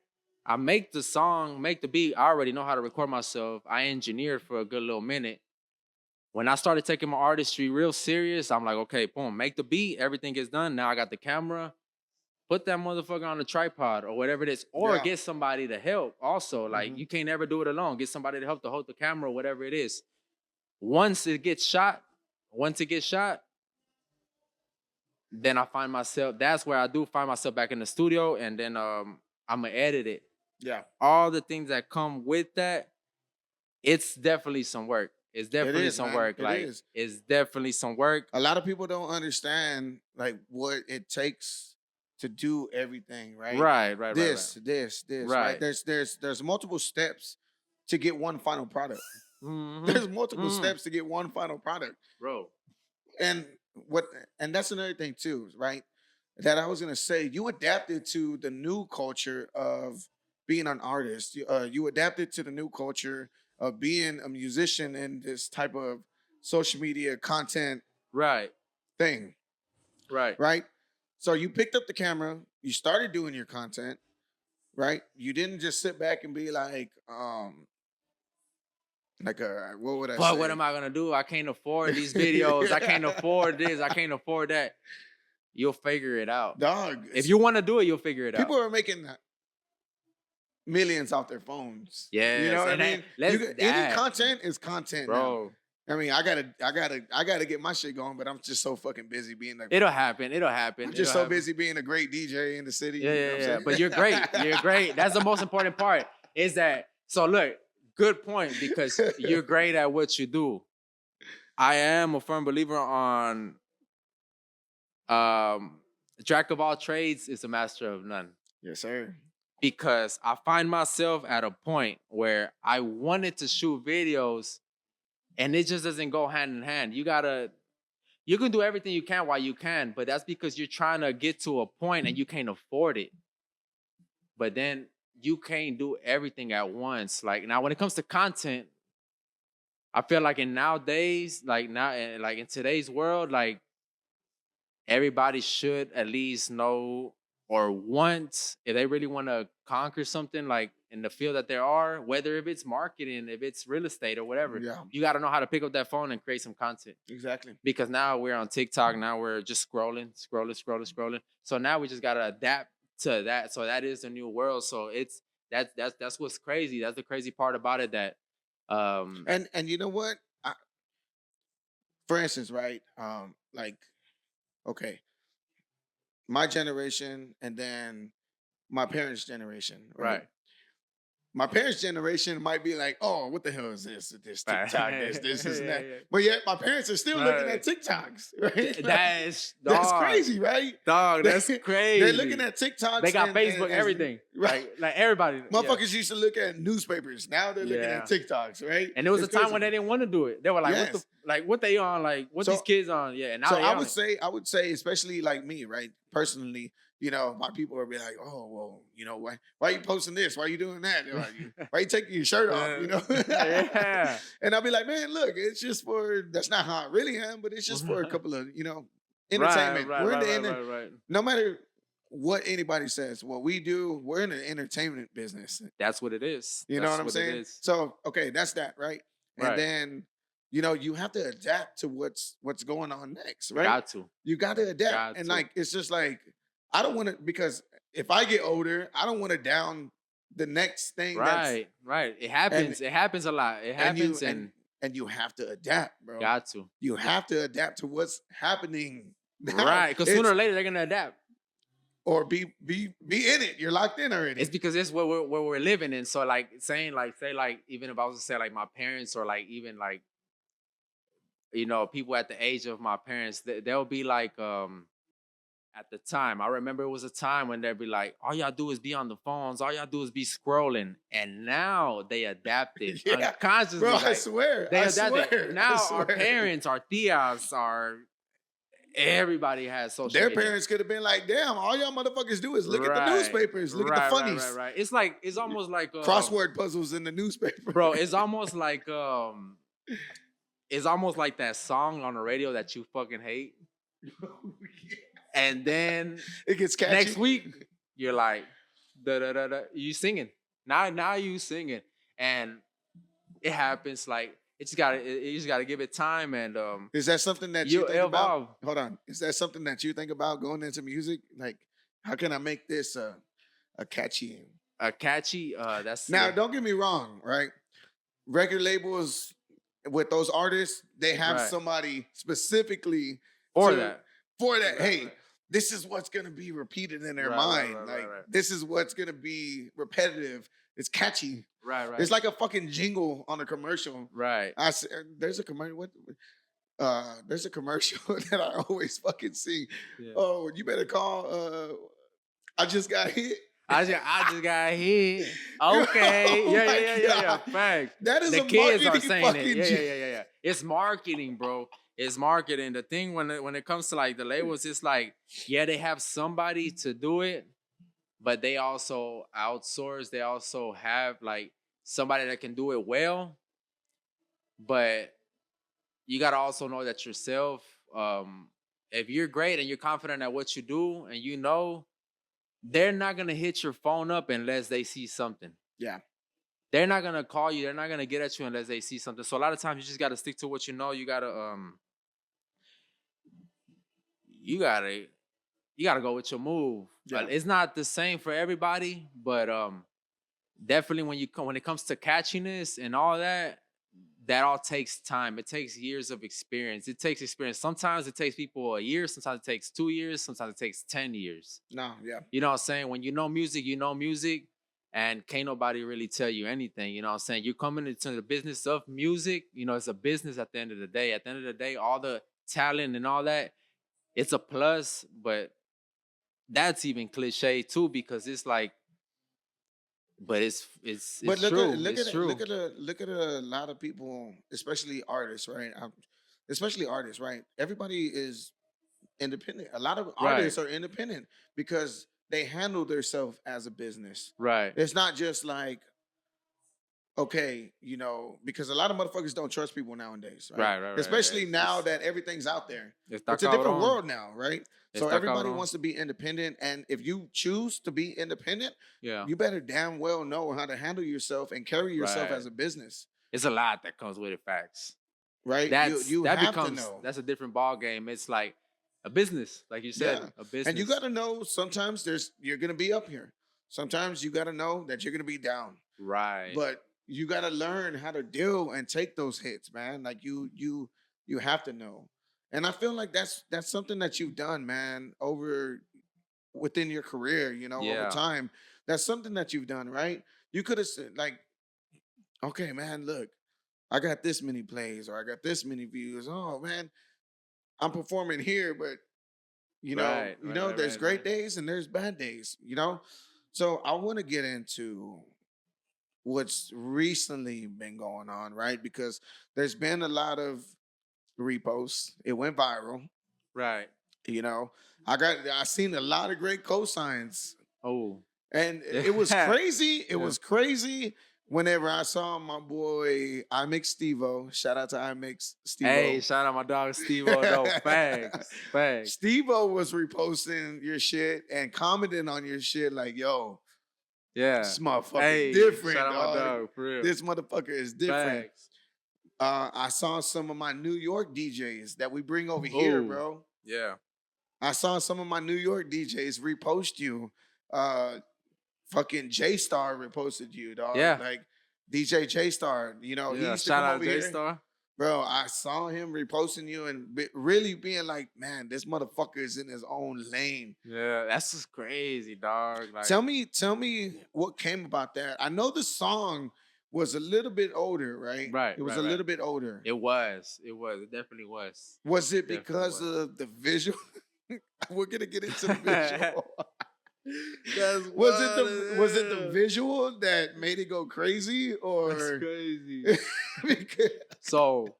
I make the song, make the beat. I already know how to record myself. I engineered for a good little minute. When I started taking my artistry real serious, I'm like, okay, boom, make the beat. Everything is done. Now I got the camera. Put that motherfucker on the tripod or whatever it is. Or get somebody to help also. Like, you can't ever do it alone. Get somebody to help to hold the camera or whatever it is. Once it gets shot, then I find myself, that's where I do find myself back in the studio, and then I'm going to edit it. Yeah. All the things that come with that, it's definitely some work. It's definitely some work. It's definitely some work. A lot of people don't understand like what it takes to do everything, right? Right. This. Right. There's multiple steps to get one final product. Mhm. There's multiple steps to get one final product. Bro. And that's another thing too, right? That I was gonna say, you adapted to the new culture of being an artist. You adapted to the new culture of being a musician in this type of social media content thing. Right. So you picked up the camera, you started doing your content, right? You didn't just sit back and be like, what would I say? But what am I gonna do? I can't afford these videos. I can't afford this. I can't afford that. You'll figure it out. Dog. If you want to do it, you'll figure it out. People are making millions off their phones. Yeah. You know what I mean? Any content is content, bro. Now. I mean, I gotta get my shit going, but I'm just so fucking busy being It'll happen. I'm just so busy being a great DJ in the city. Yeah. But you're great. You're great. That's the most important part. Is that, so look, good point, because you're great at what you do. I am a firm believer on jack of all trades is a master of none. Yes, sir. Because I find myself at a point where I wanted to shoot videos and it just doesn't go hand in hand. You gotta, you can do everything you can while you can, but that's because you're trying to get to a point and you can't afford it. But then you can't do everything at once. Like now, when it comes to content, I feel like in nowadays, like in today's world, like everybody should at least know or want, if they really want to conquer something like in the field that there are, whether if it's marketing, if it's real estate or whatever, you got to know how to pick up that phone and create some content. Exactly. Because now we're on TikTok, now we're just scrolling. So now we just got to adapt to that. So that is the new world. So that's what's crazy. That's the crazy part about it, that and you know what? For instance, right? Like, okay, my generation and then my parents' generation, right? My parents' generation might be like, "Oh, what the hell is this? This TikTok, this, and that." But yet, my parents are still looking at TikToks, right? That's crazy, right? Dog, that's crazy. They're looking at TikToks. They got Facebook, everything, right? Like everybody. Motherfuckers used to look at newspapers. Now they're looking at TikToks, right? And there was a time when they didn't want to do it. They were like, what they on? Like, what these kids on? Yeah. And now I would say, especially like me, right? Personally, you know, my people would be like, "Oh, well, you know, why are you posting this? Why are you doing that? Why are you taking your shirt off?" You know? Yeah. And I'll be like, "Man, look, it's just that's not how I really am, but it's just for a couple of, you know, entertainment. Right. No matter what anybody says, what we do, we're in the entertainment business. That's what it is. You know what I'm saying? So, okay, that's that, right? And then, you know, you have to adapt to what's going on next, right? You got to adapt. And like, it's just like, I don't want to, because if I get older, I don't want to down the next thing. Right. It happens. It happens a lot. It happens. And you have to adapt, bro. Got to. You have to adapt to what's happening now. Right. Because sooner or later, they're going to adapt. Or be in it. You're locked in already. It's because it's where we're living in. So like say like, even if I was to say like my parents, or like even like, you know, people at the age of my parents, they'll be like, at the time, I remember it was a time when they'd be like, all y'all do is be on the phones. All y'all do is be scrolling. And now they adapted unconsciously. Bro, like, I swear. They adapted. Swear. Now our parents, our tias, everybody has social media. Their parents could have been like, damn, all y'all motherfuckers do is look at the newspapers. Look at the funnies. Right. It's almost like crossword puzzles in the newspaper. Bro, it's almost like that song on the radio that you fucking hate. And then it gets catchy. Next week, you're like, da-da-da-da. You singing. Now you singing. And it happens. Like, you just gotta give it time. And is that something that you think about? Hold on. Is that something that you think about going into music? Like, how can I make this a catchy? That's now. Don't get me wrong, right? Record labels with those artists, they have somebody specifically for that. Hey, this is what's gonna be repeated in their mind. This is what's gonna be repetitive. It's catchy. Right. It's like a fucking jingle on a commercial. Right. There's a commercial. There's a commercial that I always fucking see. Yeah. Oh, you better call. I just got hit. I just got hit. Okay. Yeah. Fact. That is the a kids are saying it. Yeah. It's marketing, bro. It's marketing. The thing when it comes to like the labels, it's like, yeah, they have somebody to do it, but they also outsource. They also have like somebody that can do it well. But you gotta also know that yourself. If you're great and you're confident at what you do, and you know, they're not gonna hit your phone up unless they see something. Yeah. They're not gonna call you. They're not gonna get at you unless they see something. So a lot of times you just gotta stick to what you know. You gotta you gotta go with your move. Yeah. It's not the same for everybody, but definitely when it comes to catchiness and all that all takes time. It takes years of experience. It takes experience. Sometimes it takes people a year. Sometimes it takes 2 years. Sometimes it takes 10 years. No, yeah. You know what I'm saying? When you know music. And can't nobody really tell you anything, you know what I'm saying? You're coming into the business of music, you know, it's a business at the end of the day. At the end of the day, all the talent and all that, it's a plus, but that's even cliche too, because it's like, but it's true. Look at a lot of people, especially artists, right? especially artists, right? Everybody is independent. A lot of Right. artists are independent because they handle themselves as a business. Right. It's not just like, okay, because a lot of motherfuckers don't trust people nowadays, right? Right. Especially now It's, that everything's out there. está It's a different cabrón. world now, right? So Está everybody cabrón. wants to be independent. And if you choose to be independent, Yeah. you better damn well know how to handle yourself and carry yourself Right. as a business, It's a lot that comes with it, facts. right? You That have to becomes know. that's a different ball game. It's like a business, like you said, Yeah. a business. And you got to know sometimes you're going to be up here. Sometimes you got to know that you're going to be down. right. But you got to learn how to deal and take those hits, man. Like you have to know. And I feel like that's something that you've done, man, over within your career, over Yeah. time. That's something that you've done, right? You could have said like, okay, man, look, I got this many plays or I got this many views. Oh, man, I'm performing here, but Right. there's great days and there's bad days, So I want to get into what's recently been going on, right? Because there's been a lot of reposts. It went viral, Right. I seen a lot of great cosigns. Oh. And it was crazy. It Yeah. was crazy whenever I saw my boy IMX Stevo. Shout out to IMX Stevo. Hey, shout out my dog Steve O. Facts. Facts. Stevo was reposting your shit and commenting on your shit like, yo, Yeah. this motherfucker Hey, different, shout out dog. my dog, for real. This motherfucker is different. Facts. I saw some of my New York DJs that we bring over here, Ooh. bro. Yeah. I saw some of my New York DJs repost you. Fucking J Star reposted you, dog. Yeah. Like DJ J Star, he used to Shout come out over J here. Star. Bro, I saw him reposting you and really being like, man, this motherfucker is in his own lane. Yeah, that's just crazy, dog. Like, Tell me what came about that. I know the song was a little bit older, right? Right, It was right, a right. little bit older. It was. It definitely was. Was it Definitely because was. of the visual? We're gonna get into the visual. That's was it the visual that made it go crazy, That's or crazy. because, So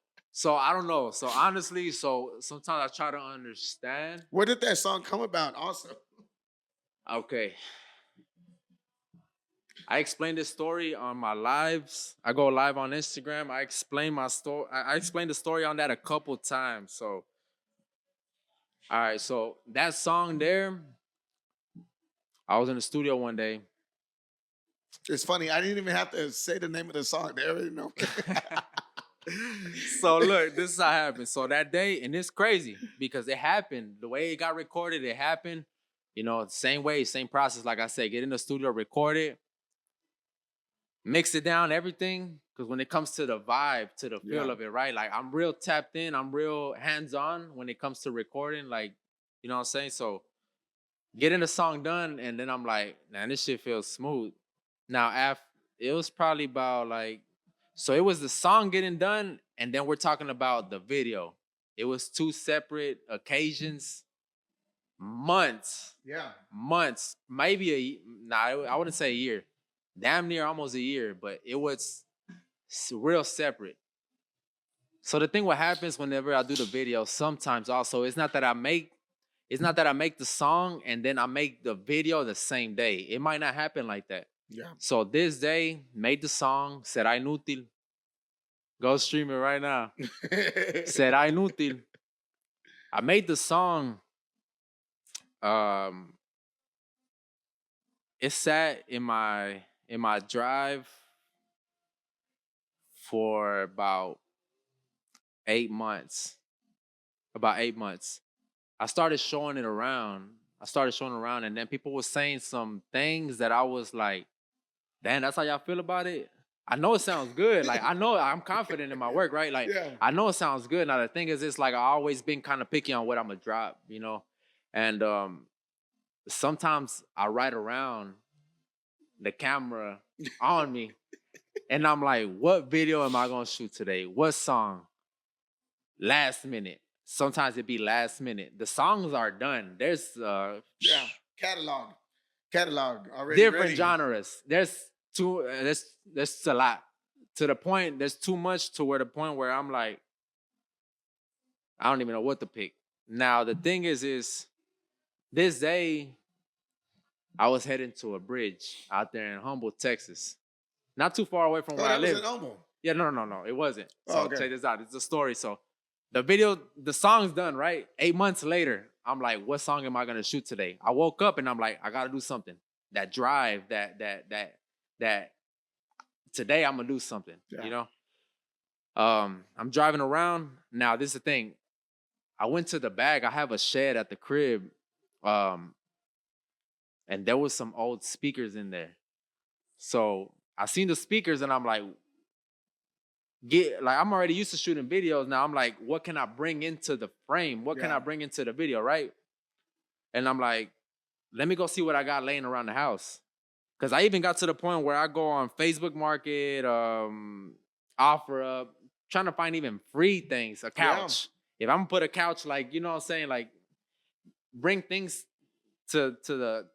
I don't know. So honestly, sometimes I try to understand. where did that song come about? Also, Okay. I explained this story on my lives. I go live on Instagram. I explain my story. I explained the story on that a couple times. So, all right. So that song there, I was in the studio one day. it's funny. I didn't even have to say the name of the song. They already know. So look, this is how it happened. So that day, and it's crazy because it happened. The way it got recorded, it happened. Same way, same process. Like I said, get in the studio, record it, mix it down, everything. Because when it comes to the vibe, to the feel Yeah. of it, right? Like I'm real tapped in. I'm real hands-on when it comes to recording. Like, you know what I'm saying? So getting the song done, and then I'm like, man, this shit feels smooth. Now, it was probably about like, so it was the song getting done, and then we're talking about the video. It was two separate occasions, months, maybe I wouldn't say a year, damn near almost a year, but it was real separate. So the thing what happens whenever I do the video, sometimes also, it's not that I make the song and then I make the video the same day. It might not happen like that. Yeah. So this day, made the song, Será Inútil. Go stream it right now. Será Inútil. I made the song. It sat in my drive for about 8 months. About 8 months. I started showing it around. And then people were saying some things that I was like, damn, that's how y'all feel about it? I know it sounds good. Like, I know I'm confident in my work, right? Like, Yeah. I know it sounds good. Now, the thing is, it's like I always been kind of picky on what I'm going to drop, And sometimes I ride around the camera on me, and I'm like, what video am I going to shoot today? What song? Last minute. Sometimes it be last minute. The songs are done. There's catalog already. different ready. genres. There's a lot. To the point, there's too much to where the point where I'm like, I don't even know what to pick. Now the thing is this day I was heading to a bridge out there in Humboldt, Texas, not too far away from where I that was live. in Humble. Yeah, no, it wasn't. So okay. check this out. It's a story. So the song's done, right? 8 months later, I'm like, what song am I gonna shoot today? I woke up and I'm like, I gotta do something. That drive, that today I'm gonna do something. Yeah. You know? I'm driving around. Now, this is the thing. I went to the bag. I have a shed at the crib. And there was some old speakers in there. So I seen the speakers and I'm like, I'm already used to shooting videos. Now I'm like, what can I bring into the frame? What can I bring into the video, right? And I'm like, let me go see what I got laying around the house. Cause I even got to the point where I go on Facebook Market, OfferUp, trying to find even free things, a couch. If I'm gonna put a couch, like, you know what I'm saying? Like, bring things to the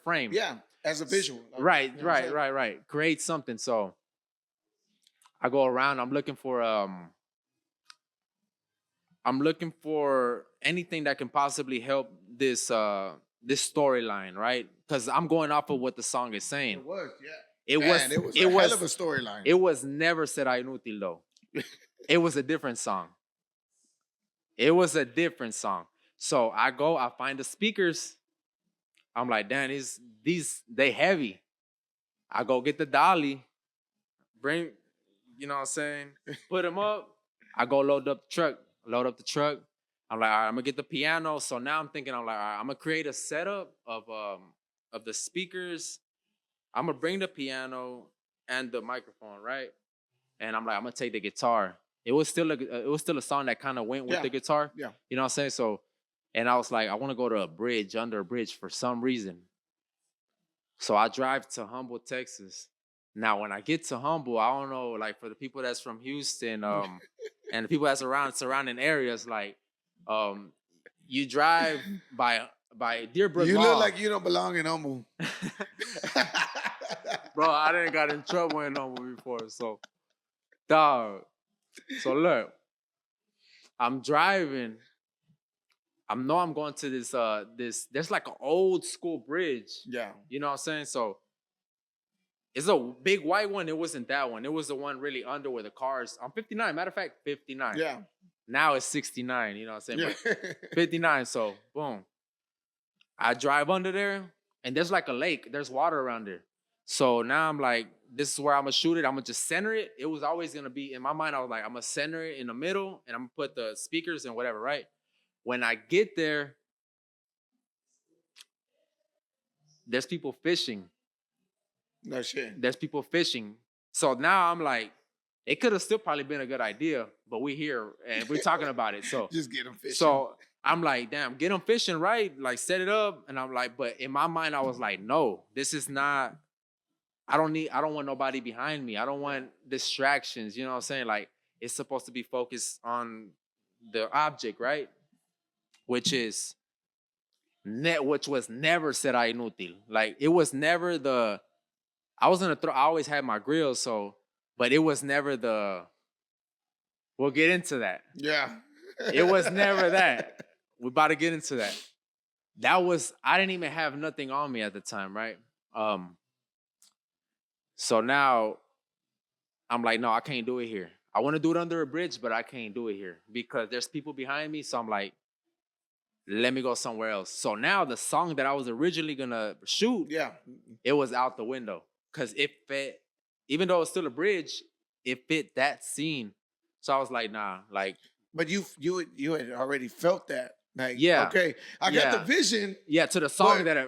frame. Yeah, as a visual. Right. Create something. So I go around. I'm looking for anything that can possibly help this storyline, right? Because I'm going off of what the song is saying. It was, yeah. It was a hell of a storyline. It was never Será Inútil though. It was a different song. So I find the speakers. I'm like, damn, these they heavy. I go get the dolly, bring, you know what I'm saying? Put them up. I go load up the truck. I'm like, all right, I'm gonna get the piano. So now I'm thinking, I'm like, all right, I'm gonna create a setup of the speakers. I'm gonna bring the piano and the microphone, right? And I'm like, I'm gonna take the guitar. It was still a song that kind of went with the guitar. Yeah. You know what I'm saying? So, and I was like, I want to go to under a bridge for some reason. So I drive to Humboldt, Texas. Now, when I get to Humboldt, I don't know, like for the people that's from Houston, and the people that's around surrounding areas, like, you drive by Deerbrook You Mall. look like you don't belong in Humble. Bro, I didn't got in trouble in Humboldt before, so dog. So look, I'm driving. I know I'm going to this. There's like an old school bridge. Yeah. You know what I'm saying? So it's a big white one. It wasn't that one. It was the one really under where the cars. I'm 59. Matter of fact, 59. Yeah. Now it's 69. You know what I'm saying? Yeah. But 59. So boom. I drive under there, and there's like a lake. There's water around there. So now I'm like, this is where I'm gonna shoot it. I'm gonna just center it. It was always gonna be in my mind. I was like, I'm gonna center it in the middle, and I'm gonna put the speakers and whatever, right? When I get there, there's people fishing. No shit. There's people fishing. So now I'm like, it could have still probably been a good idea, but we're here and we're talking about it. So just get them fishing. So I'm like, damn, get them fishing, right? Like, set it up. And I'm like, but in my mind, I was like, no, this is not. I don't want nobody behind me. I don't want distractions. You know what I'm saying? Like, it's supposed to be focused on the object, right? Which was never Será Inútil. Like, it was never I always had my grill, so, but it was never we'll get into that. Yeah. It was never that. We're about to get into that. I didn't even have nothing on me at the time, right? So now I'm like, no, I can't do it here. I want to do it under a bridge, but I can't do it here because there's people behind me. So I'm like, let me go somewhere else. So now the song that I was originally going to shoot, it was out the window because it fit, even though it's still a bridge, it fit that scene. So I was like, nah, like. But you had already felt that. Like, yeah. Okay, I got the vision. Yeah, to the song but,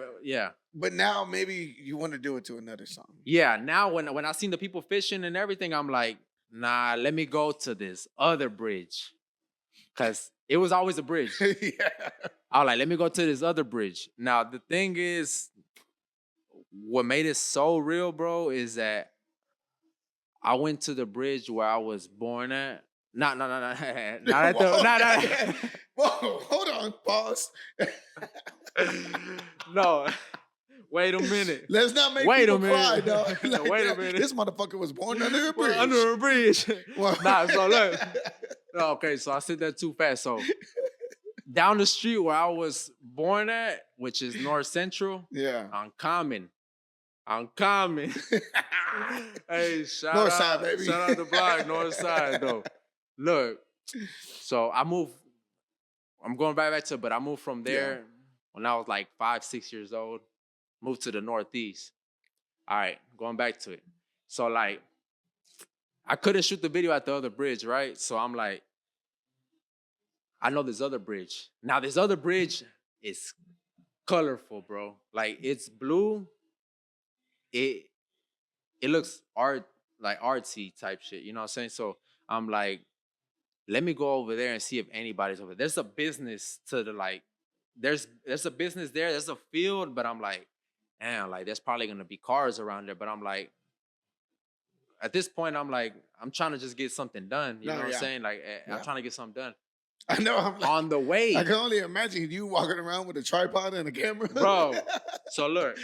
But now maybe you want to do it to another song. Yeah, now when I seen the people fishing and everything, I'm like, nah, let me go to this other bridge. Because it was always a bridge. Yeah. I was like, let me go to this other bridge. Now, the thing is, what made it so real, bro, is that I went to the bridge where I was born at. No. Not at the. Whoa, hold on, pause. No, wait a minute. Let's not make people cry, dog. Like, wait a minute. This motherfucker was born under a bridge. Under a bridge. Well, Nah, so look. Okay, so I said that too fast. So down the street where I was born at, which is North Central, Yeah. I'm coming. I'm coming. Hey, North side, baby. shout out the block, North Side though. Look, so I'm going back to, but I moved from there when I was like 5, 6 years old. Moved to the Northeast. All right, going back to it. So like, I couldn't shoot the video at the other bridge, right? So I'm like, I know this other bridge. Now this other bridge is colorful, bro. Like it's blue. It looks like artsy type shit. You know what I'm saying? So I'm like, let me go over there and see if anybody's over there. There's a business to the like, there's a business there. There's a field, but I'm like, damn, like there's probably gonna be cars around there. But I'm like, at this point, I'm like, I'm trying to just get something done. You know what I'm saying? Like, I'm trying to get something done. I know. I'm like, on the way, I can only imagine you walking around with a tripod and a camera, bro. So look,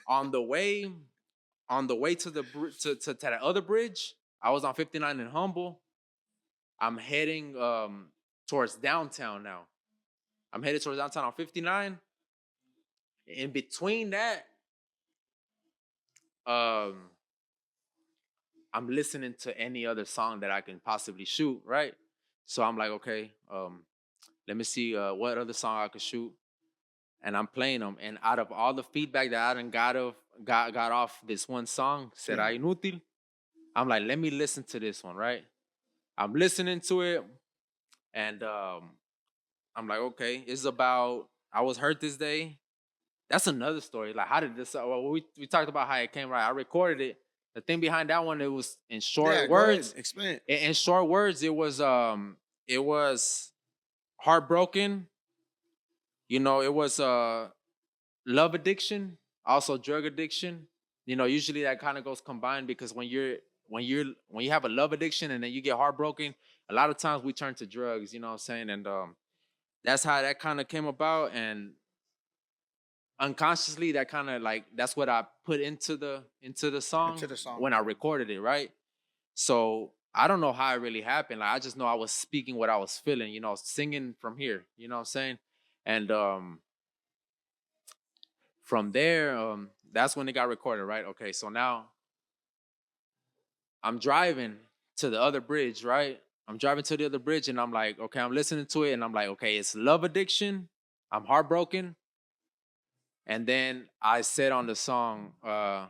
on the way to the to that other bridge, I was on 59 in Humble. I'm heading towards downtown now. I'm headed towards downtown on 59. In between that, I'm listening to any other song that I can possibly shoot, right? So I'm like, okay, let me see what other song I could shoot. And I'm playing them. And out of all the feedback that I done got off this one song, Será Inútil, I'm like, let me listen to this one, right? I'm listening to it. And I'm like, okay, it's about, I was hurt this day. That's another story. Like, how did this, well, we talked about how it came, right? I recorded it. The thing behind that one, it was in short words. Explain it. In short words, it was heartbroken. You know, it was love addiction, also drug addiction. You know, usually that kind of goes combined because when you have a love addiction and then you get heartbroken, a lot of times we turn to drugs. You know what I'm saying? And that's how that kind of came about. And unconsciously, that kind of like that's what I put into the song when I recorded it, right? So I don't know how it really happened. Like I just know I was speaking what I was feeling. You know, singing from here. You know what I'm saying? And from there, that's when it got recorded, right? Okay, so now I'm driving to the other bridge, right? I'm driving to the other bridge and I'm like, okay, I'm listening to it and I'm like, okay, it's love addiction. I'm heartbroken. And then I said on the song, I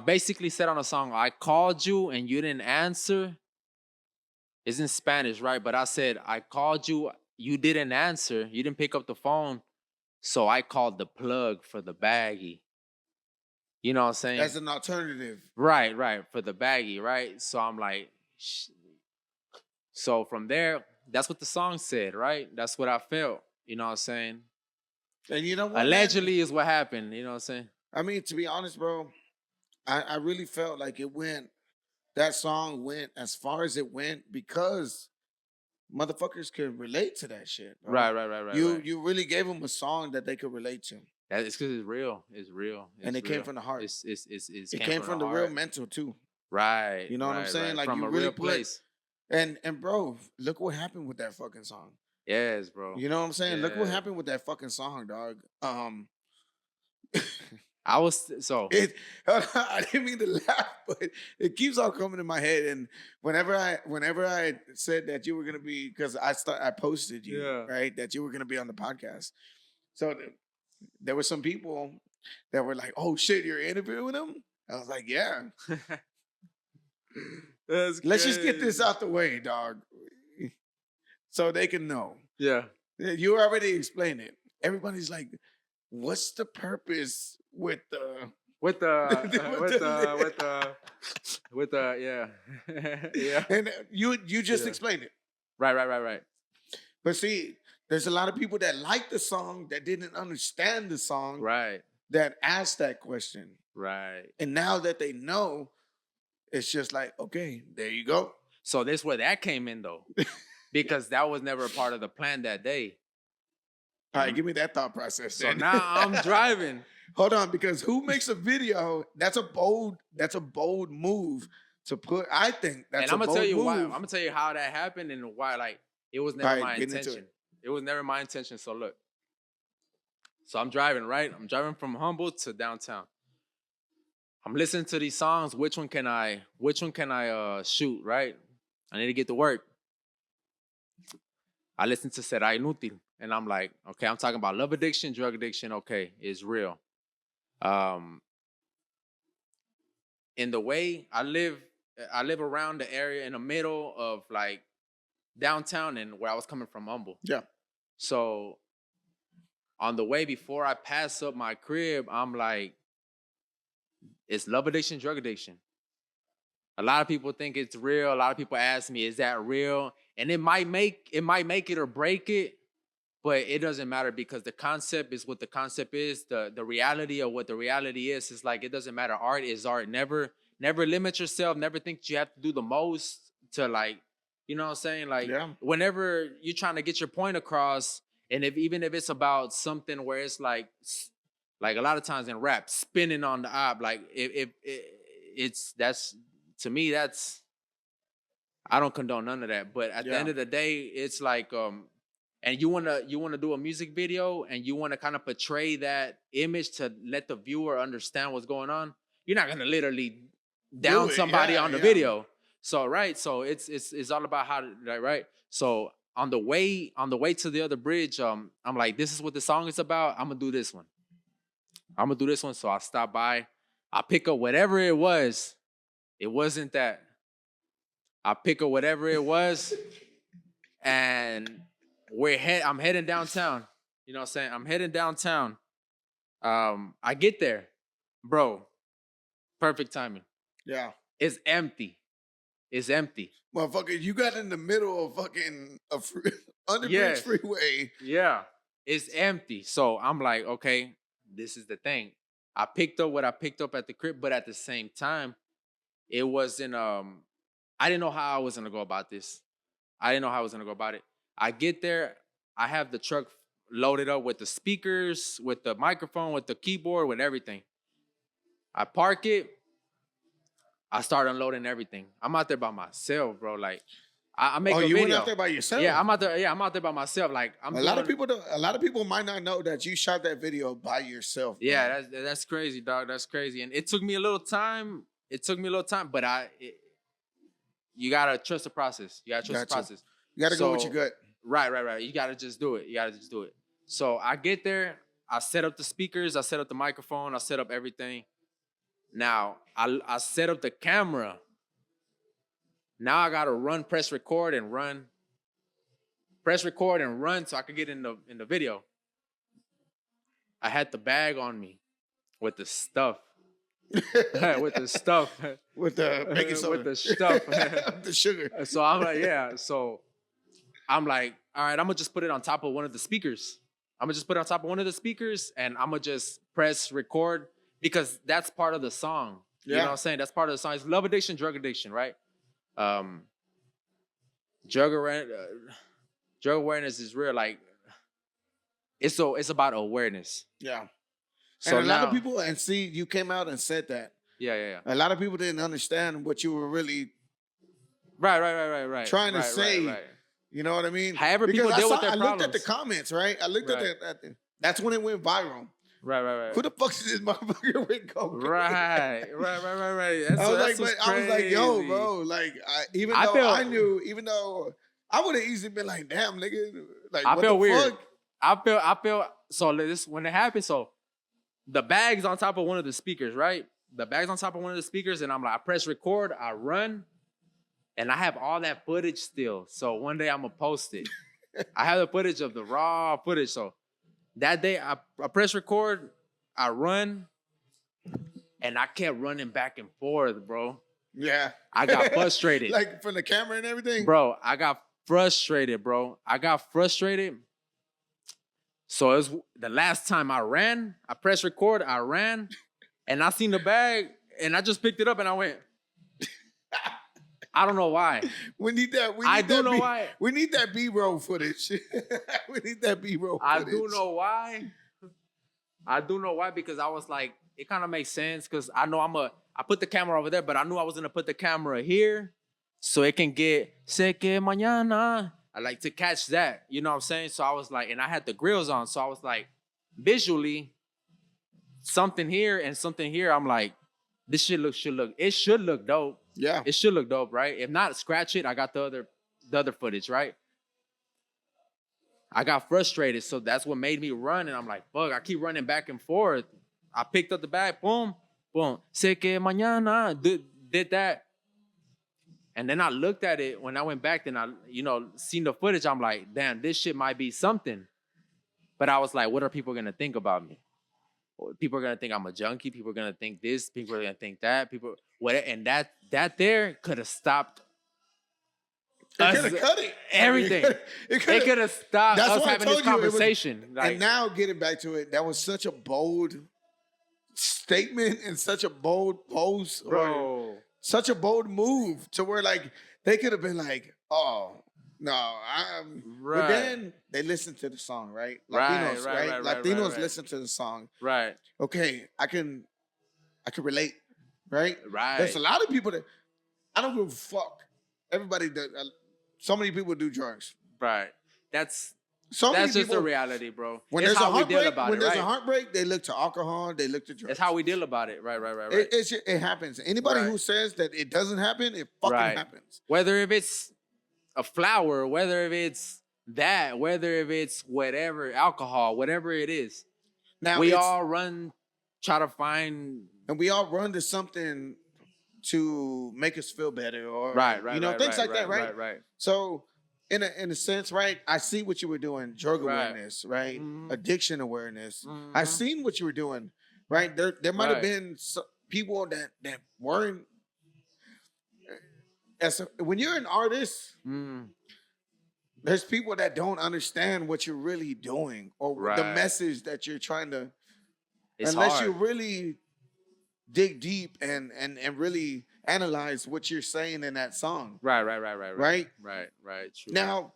basically said on the song, I called you and you didn't answer. It's in Spanish, right? But I said, I called you, you didn't answer. You didn't pick up the phone. So I called the plug for the baggie. You know what I'm saying? As an alternative. Right, for the baggie, right? So I'm like, so from there, that's what the song said, right? That's what I felt. You know what I'm saying? And you know what? Allegedly is what happened. You know what I'm saying? I mean, to be honest, bro, I really felt like that song went as far as it went because motherfuckers could relate to that shit, bro. Right. You really gave them a song that they could relate to. It's because it's real. It's real. And it came from the heart. It came from the real mental too. Right. You know what I'm saying? Like from you a really real place. And bro, look what happened with that fucking song. Yes, bro. You know what I'm saying? Yeah. Look what happened with that fucking song, dog. I didn't mean to laugh, but it keeps on coming in my head. And whenever I said that you were gonna be, because I posted you, right, that you were gonna be on the podcast. So there were some people that were like, "Oh shit, you're interviewing him?" I was like, "Yeah." Let's just get this out the way, dog, so they can know. Yeah, you already explained it. Everybody's like, "What's the purpose with the yeah?" And you just explained it. Right. But see, there's a lot of people that like the song that didn't understand the song. Right. That asked that question. Right. And now that they know, it's just like, okay, there you go. So that's where that came in though. Because that was never a part of the plan that day. All right, give me that thought process. So then. now I'm driving. Hold on, because who makes a video? That's a bold move to put. I think that's And I'm a gonna bold tell you move. why. I'm gonna tell you how that happened and why. Like it was never All right, my get into intention. it. It was never my intention. So look. So I'm driving, right? I'm driving from Humboldt to downtown. I'm listening to these songs. Which one can I shoot, right? I need to get to work. I listen to Será Inútil. And I'm like, okay, I'm talking about love addiction, drug addiction. Okay, it's real. In the way I live around the area in the middle of like downtown and where I was coming from, Humble. Yeah. So on the way before I pass up my crib, I'm like, it's love addiction, drug addiction. A lot of people think it's real. A lot of people ask me, is that real? And it might make it or break it, but it doesn't matter because the concept is what the concept is. The reality of what the reality is like, it doesn't matter. Art is art. Never limit yourself. Never think you have to do the most to like, you know what I'm saying? Like whenever you're trying to get your point across, and even if it's about something where it's like a lot of times in rap, spinning on the op, like if that's to me, that's I don't condone none of that. But at the end of the day, it's like and you wanna do a music video and you wanna kind of portray that image to let the viewer understand what's going on. You're not gonna literally down somebody on the video. So so it's all about how to, right. So on the way to the other bridge, I'm like, this is what the song is about. I'm gonna do this one. So I stop by, I pick up whatever it was. It wasn't that. I pick up whatever it was, and I'm heading downtown. You know what I'm saying? I'm heading downtown. I get there, bro. Perfect timing. Yeah. It's empty. Motherfucker, you got in the middle of fucking underbridge freeway. Yeah. It's empty. So I'm like, okay, this is the thing. I picked up what I picked up at the crib, but at the same time, it wasn't I didn't know how I was gonna go about this. I get there, I have the truck loaded up with the speakers, with the microphone, with the keyboard, with everything. I park it, I start unloading everything. I'm out there by myself, bro. Like I make a video. You went out there by yourself? Yeah, I'm out there by myself. Like a lot of people might not know that you shot that video by yourself. Bro. Yeah, that's crazy, dog. That's crazy. And it took me a little time. But you gotta trust the process. You gotta go with your gut. Right. You gotta just do it. So I get there, I set up the speakers, I set up the microphone, I set up everything. Now I set up the camera. Now I gotta press record and run so I could get in the video. I had the bag on me with the stuff. with the baking soda, with the stuff, the sugar. So I'm like, yeah. So I'm like, all right, I'm gonna just put it on top of one of the speakers. And I'm gonna just press record because that's part of the song. You know what I'm saying? That's part of the song. It's love addiction, drug addiction, right? Drug awareness is real. Like it's about awareness. Yeah. So and a lot of people, and see, you came out and said that. Yeah. A lot of people didn't understand what you were really right. trying to say. Right. You know what I mean? However people deal with their problems. I looked at the comments, right? That's when it went viral. Right. Who the fuck is this motherfucker with coke? Right. I was like, yo, bro. Like, even though I would have easily been like, damn, nigga. Like, I what feel the weird. Fuck? I feel so. This when it happened. So the bag's on top of one of the speakers, right? And I'm like, I press record, I run, and I have all that footage still. So one day I'm gonna post it. I have the footage of the raw footage. So that day I press record, I run, and I kept running back and forth, bro. Yeah. I got frustrated. Like from the camera and everything? Bro, I got frustrated, So it was the last time I ran, I pressed record, I ran, and I seen the bag, and I just picked it up and I went. I don't know why. We need that. I do know why. We need that B-roll footage. We need that B-roll footage. I do know why. I do know why because I was like, it kind of makes sense because I know I put the camera over there, but I knew I was gonna put the camera here so it can get sé que mañana. I like to catch that, you know what I'm saying? So I was like, and I had the grills on, so I was like, visually, something here and something here. I'm like, this should look dope. Yeah, it should look dope, right? If not, scratch it. I got the other footage, right? I got frustrated, so that's what made me run. And I'm like, fuck, I keep running back and forth. I picked up the bag, boom, boom. Sé que mañana, did that. And then I looked at it when I went back and I, seen the footage. I'm like, damn, this shit might be something. But I was like, what are people going to think about me? People are going to think I'm a junkie. People are going to think this. People are going to think that. And that there could have stopped. It could have cut it. Everything. It could have stopped us having this conversation. And now getting back to it, that was such a bold statement and such a bold post. Bro. Such a bold move to where like they could have been like, oh no, right. But then they listened to the song, right? Latinos, right? Latinos listen to the song. Right. Okay, I can relate, right? Right. There's a lot of people that I don't give a fuck. Everybody does. So many people do drugs. Right. That's just the reality, bro. When there's a heartbreak, they look to alcohol, they look to drugs. That's how we deal about it. Right. It happens. Anybody who says that it doesn't happen, it fucking happens. Whether if it's a flower, whether if it's that, whether if it's whatever, alcohol, whatever it is. Now we all try to find. And we all run to something to make us feel better or things like that, right? Right. So in a sense, right? I see what you were doing, drug awareness, right? Mm-hmm. Addiction awareness. Mm-hmm. I seen what you were doing, right? There might have been people that weren't. When you're an artist, there's people that don't understand what you're really doing or the message that you're trying to. Unless you really dig deep and really analyze what you're saying in that song. Right. True. Now,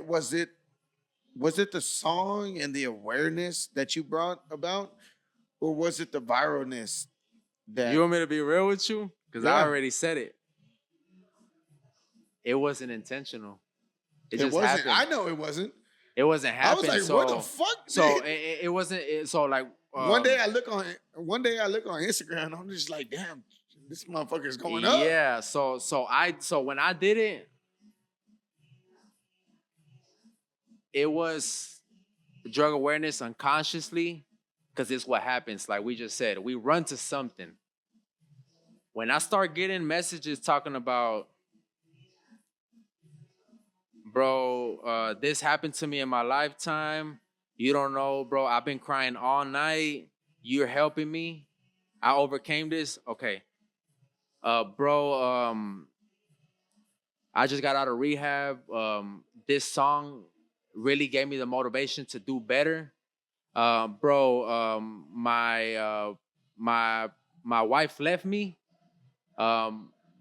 was it the song and the awareness that you brought about, or was it the viralness that you want me to be real with you? Because I already said it. It wasn't intentional. It just wasn't. happened. I know it wasn't. It wasn't happening. I was like, what the fuck? So it wasn't. So like. One day I look on Instagram, I'm just like, damn, this motherfucker's going up. Yeah. So when I did it, it was drug awareness unconsciously, because it's what happens. Like we just said, we run to something. When I start getting messages talking about, bro, this happened to me in my lifetime. You don't know, bro. I've been crying all night. You're helping me. I overcame this. Okay. Bro, I just got out of rehab. This song really gave me the motivation to do better. Bro, my wife left me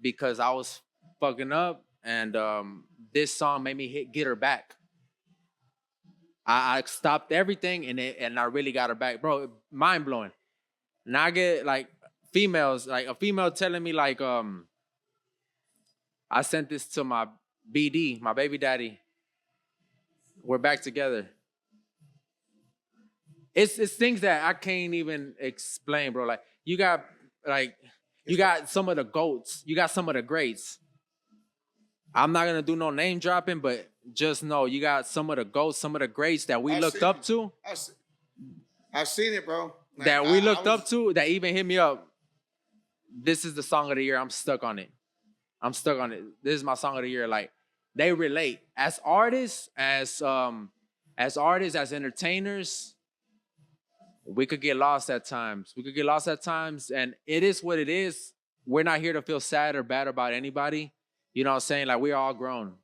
because I was fucking up, and this song made me get her back. I stopped everything and I really got her back, bro. Mind blowing. Now I get like females, like a female telling me like, I sent this to my BD, my baby daddy. We're back together. It's things that I can't even explain, bro. Like you got some of the GOATs, you got some of the greats. I'm not gonna do no name dropping, but just know you got some of the GOATs, some of the greats that we looked up to. I've seen it, bro. That we looked up to, that even hit me up. This is the song of the year. I'm stuck on it. This is my song of the year. Like they relate as artists, as entertainers. We could get lost at times. And it is what it is. We're not here to feel sad or bad about anybody. You know what I'm saying? Like we're all grown.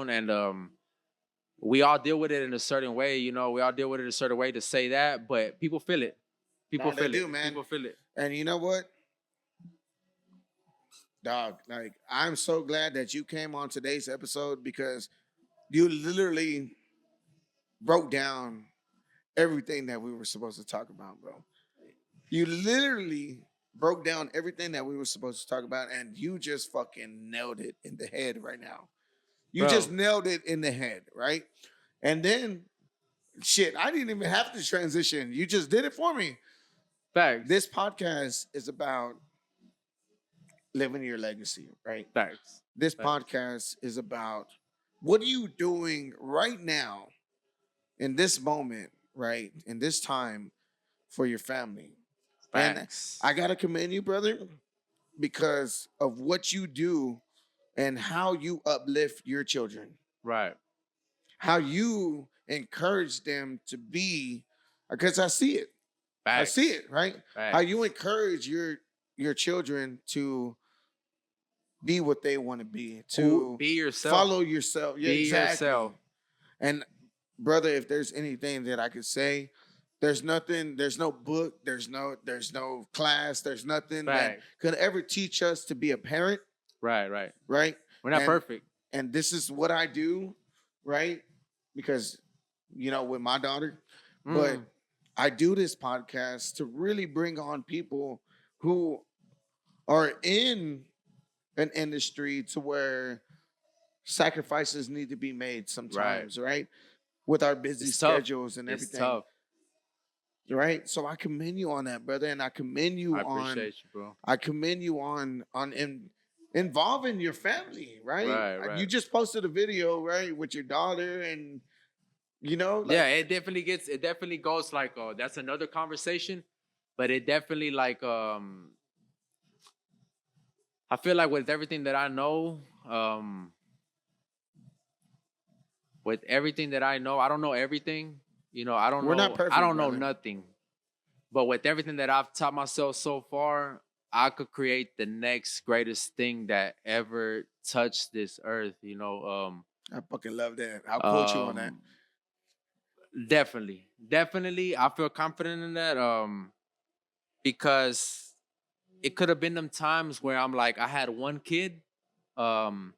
And we all deal with it in a certain way. You know, we all deal with it in a certain way to say that, but people feel it. People feel it. Man. People feel it. And you know what? Dog, like I'm so glad that you came on today's episode because you literally broke down everything that we were supposed to talk about, bro. You literally broke down everything that we were supposed to talk about, and you just fucking nailed it in the head right now. You just Bro, nailed it in the head, right? And then, shit, I didn't even have to transition. You just did it for me. facts. This podcast is about living your legacy, right? Facts. This Facts. podcast is about what are you doing right now in this moment, right? In this time for your family. And Facts. I got to commend you, brother, because of what you do and how you uplift your children, Right. how you encourage them to be, because I see it. I Facts. see it, right? Facts. How you encourage your children to be what they want to be, to Be yourself. follow yourself. Yeah, Be exactly. yourself. And brother, if there's anything that I could say, there's nothing, there's no book, there's no class, there's nothing that Fact. could ever teach us to be a parent, Right. Right. right? We're not And- perfect. And this is what I do, right? Because with my daughter, but Mm. I do this podcast to really bring on people who are in an industry to where sacrifices need to be made sometimes, right? With our busy It's tough. schedules and It's everything, tough. right? So I commend you on that, brother, and I commend you I on appreciate you, bro. I commend you on involving your family, right? Right. You just posted a video, right, with your daughter, and like, Yeah, it definitely goes like that's another conversation, but it definitely like I feel like with everything that I know, with everything that I know, I don't know everything. I don't We're know. not perfect, I don't know brother. nothing. But with everything that I've taught myself so far, I could create the next greatest thing that ever touched this earth. I fucking love that. I'll quote you on that. Definitely, I feel confident in that. Because it could have been them times where I'm like, I had one kid, and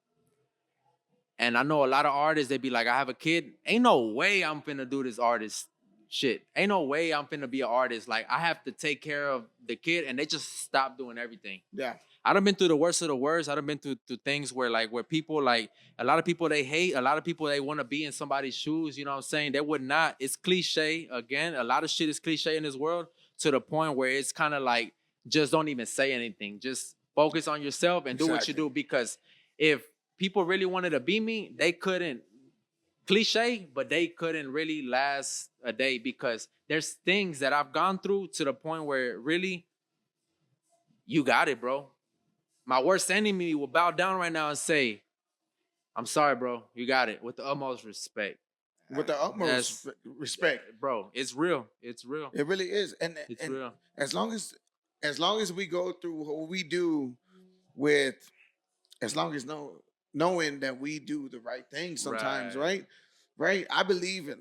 I know a lot of artists, they be like, I have a kid. Ain't no way I'm finna do this artist shit. Ain't no way I'm finna be an artist. Like, I have to take care of the kid, and they just stop doing everything. Yeah. I done been through the worst of the worst. I done been through things where people, like, a lot of people they hate, a lot of people they want to be in somebody's shoes, you know what I'm saying? They would not. It's cliche. Again, a lot of shit is cliche in this world to the point where it's kind of like, just don't even say anything. Just focus on yourself and do what you Exactly. do. Because if people really wanted to be me, they couldn't. Cliche, but they couldn't really last a day because there's things that I've gone through to the point where really, you got it, bro. My worst enemy will bow down right now and say, I'm sorry, bro. You got it. With the utmost respect. With the utmost respect. Bro, it's real. It's real. It really is. And It's real. as long as we go through what we do with, as long as knowing that we do the right thing sometimes, right? I believe in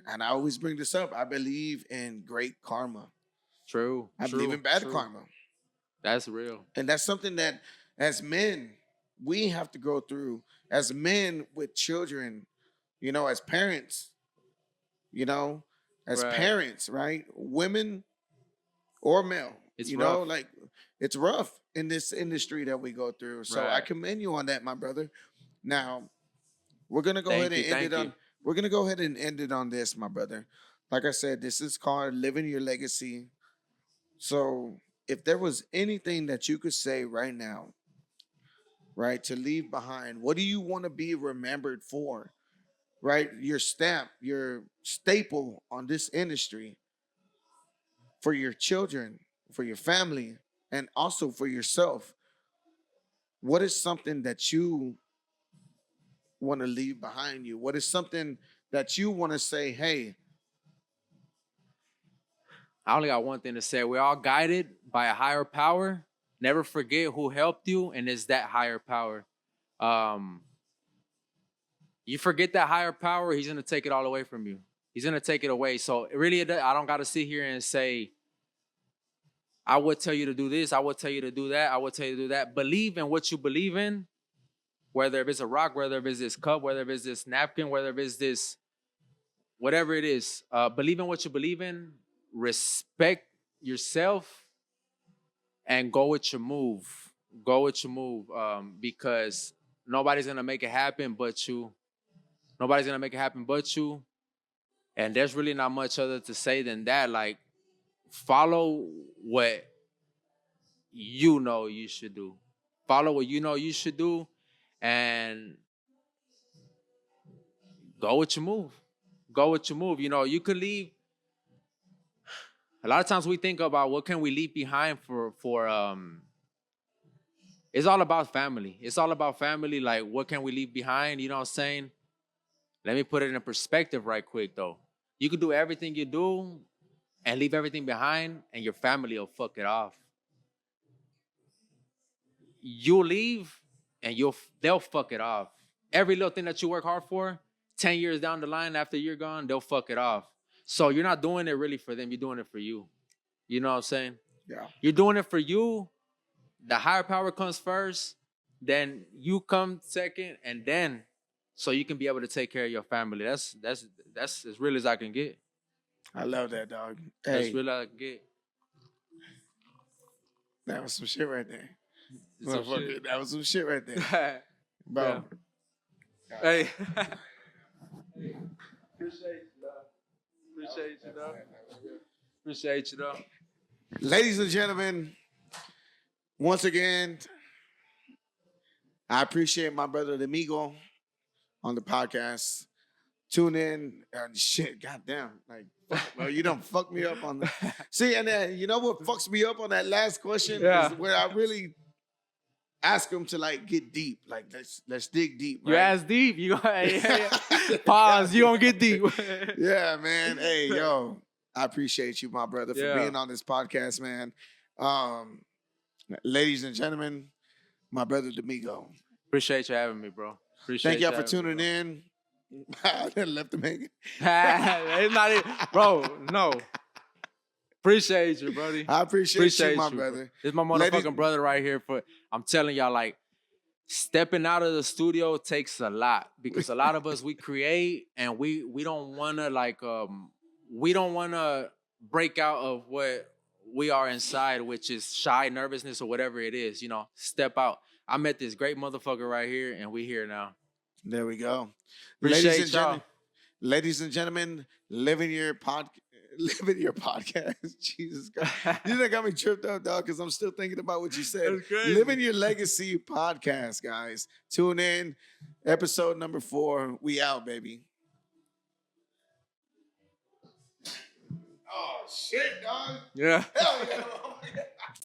and I always bring this up. I believe in great karma. True. I believe in bad karma. That's real. And that's something that as men, we have to go through. As men with children, as parents, as Right. parents, right? Women or male. It's rough. Like it's rough in this industry that we go through. So I Right. commend you on that, my brother. Now, we're gonna go Thank ahead and you, end it thank on you. we're gonna go ahead and end it on this, my brother. Like I said, this is called Living Your Legacy. So if there was anything that you could say right now, right, to leave behind, what do you want to be remembered for? Right? Your stamp, your staple on this industry for your children, for your family, and also for yourself. What is something that you want to leave behind you? What is something that you want to say, hey, I only got one thing to say. We're all guided by a higher power. Never forget who helped you, and it's that higher power. You forget that higher power, he's gonna take it all away from you. He's gonna take it away. So really, I don't gotta sit here and say, I would tell you to do this. I would tell you to do that. I would tell you to do that. Believe in what you believe in, whether it's a rock, whether it's this cup, whether it's this napkin, whether it's this, whatever it is. Believe in what you believe in. Respect yourself and go with your move. Go with your move, because nobody's going to make it happen but you. Nobody's going to make it happen but you. And there's really not much other to say than that. Like, follow what you know you should do. Follow what you know you should do and go with your move. Go with your move. You know, you could leave. A lot of times we think about what can we leave behind for it's all about family. It's all about family. Like, what can we leave behind? You know what I'm saying? Let me put it in perspective right quick, though. You could do everything you do and leave everything behind, and your family will fuck it off. You'll leave, and they'll fuck it off. Every little thing that you work hard for, 10 years down the line after you're gone, they'll fuck it off. So you're not doing it really for them. You're doing it for you. You know what I'm saying? Yeah. You're doing it for you. The higher power comes first, then you come second, and then so you can be able to take care of your family. That's as real as I can get. I love that, dog. That's Hey, real as I can get. that was some shit right there. Some Motherfucker, shit. That was some shit right there. Bro. Hey. Appreciate you, dog. Appreciate you, dog. Appreciate you, dog. Ladies and gentlemen, once again, I appreciate my brother DeMigo on the podcast. Tune in and shit, goddamn, like, fuck, bro, you done fucked me up on the. See, and then you know what fucks me up on that last question Yeah. is where I really ask him to like get deep, like let's dig deep. You right? ass deep. You pause. You don't get deep. Yeah, man. Hey, yo, I appreciate you, my brother, for Yeah. being on this podcast, man. Ladies and gentlemen, my brother DeMigo. Appreciate you having me, bro. Appreciate Thank y'all for you having tuning me, in. I done left him hanging. It's not it, bro. No. Appreciate you, brody. I appreciate you, my bro. brother. This is my motherfucking brother right here. I'm telling y'all, like, stepping out of the studio takes a lot because a lot of us, we create and we don't wanna we don't wanna break out of what we are inside, which is shy, nervousness, or whatever it is. You know, step out. I met this great motherfucker right here, and we here now. There we go. Appreciate y'all. Ladies and gentlemen, living your podcast. Jesus God. You done got me tripped up, dog, because I'm still thinking about what you said. That's crazy. Living Your Legacy podcast, guys. Tune in. Episode number 4. We out, baby. Oh, shit, dog. Yeah. Hell yeah. Oh, my God.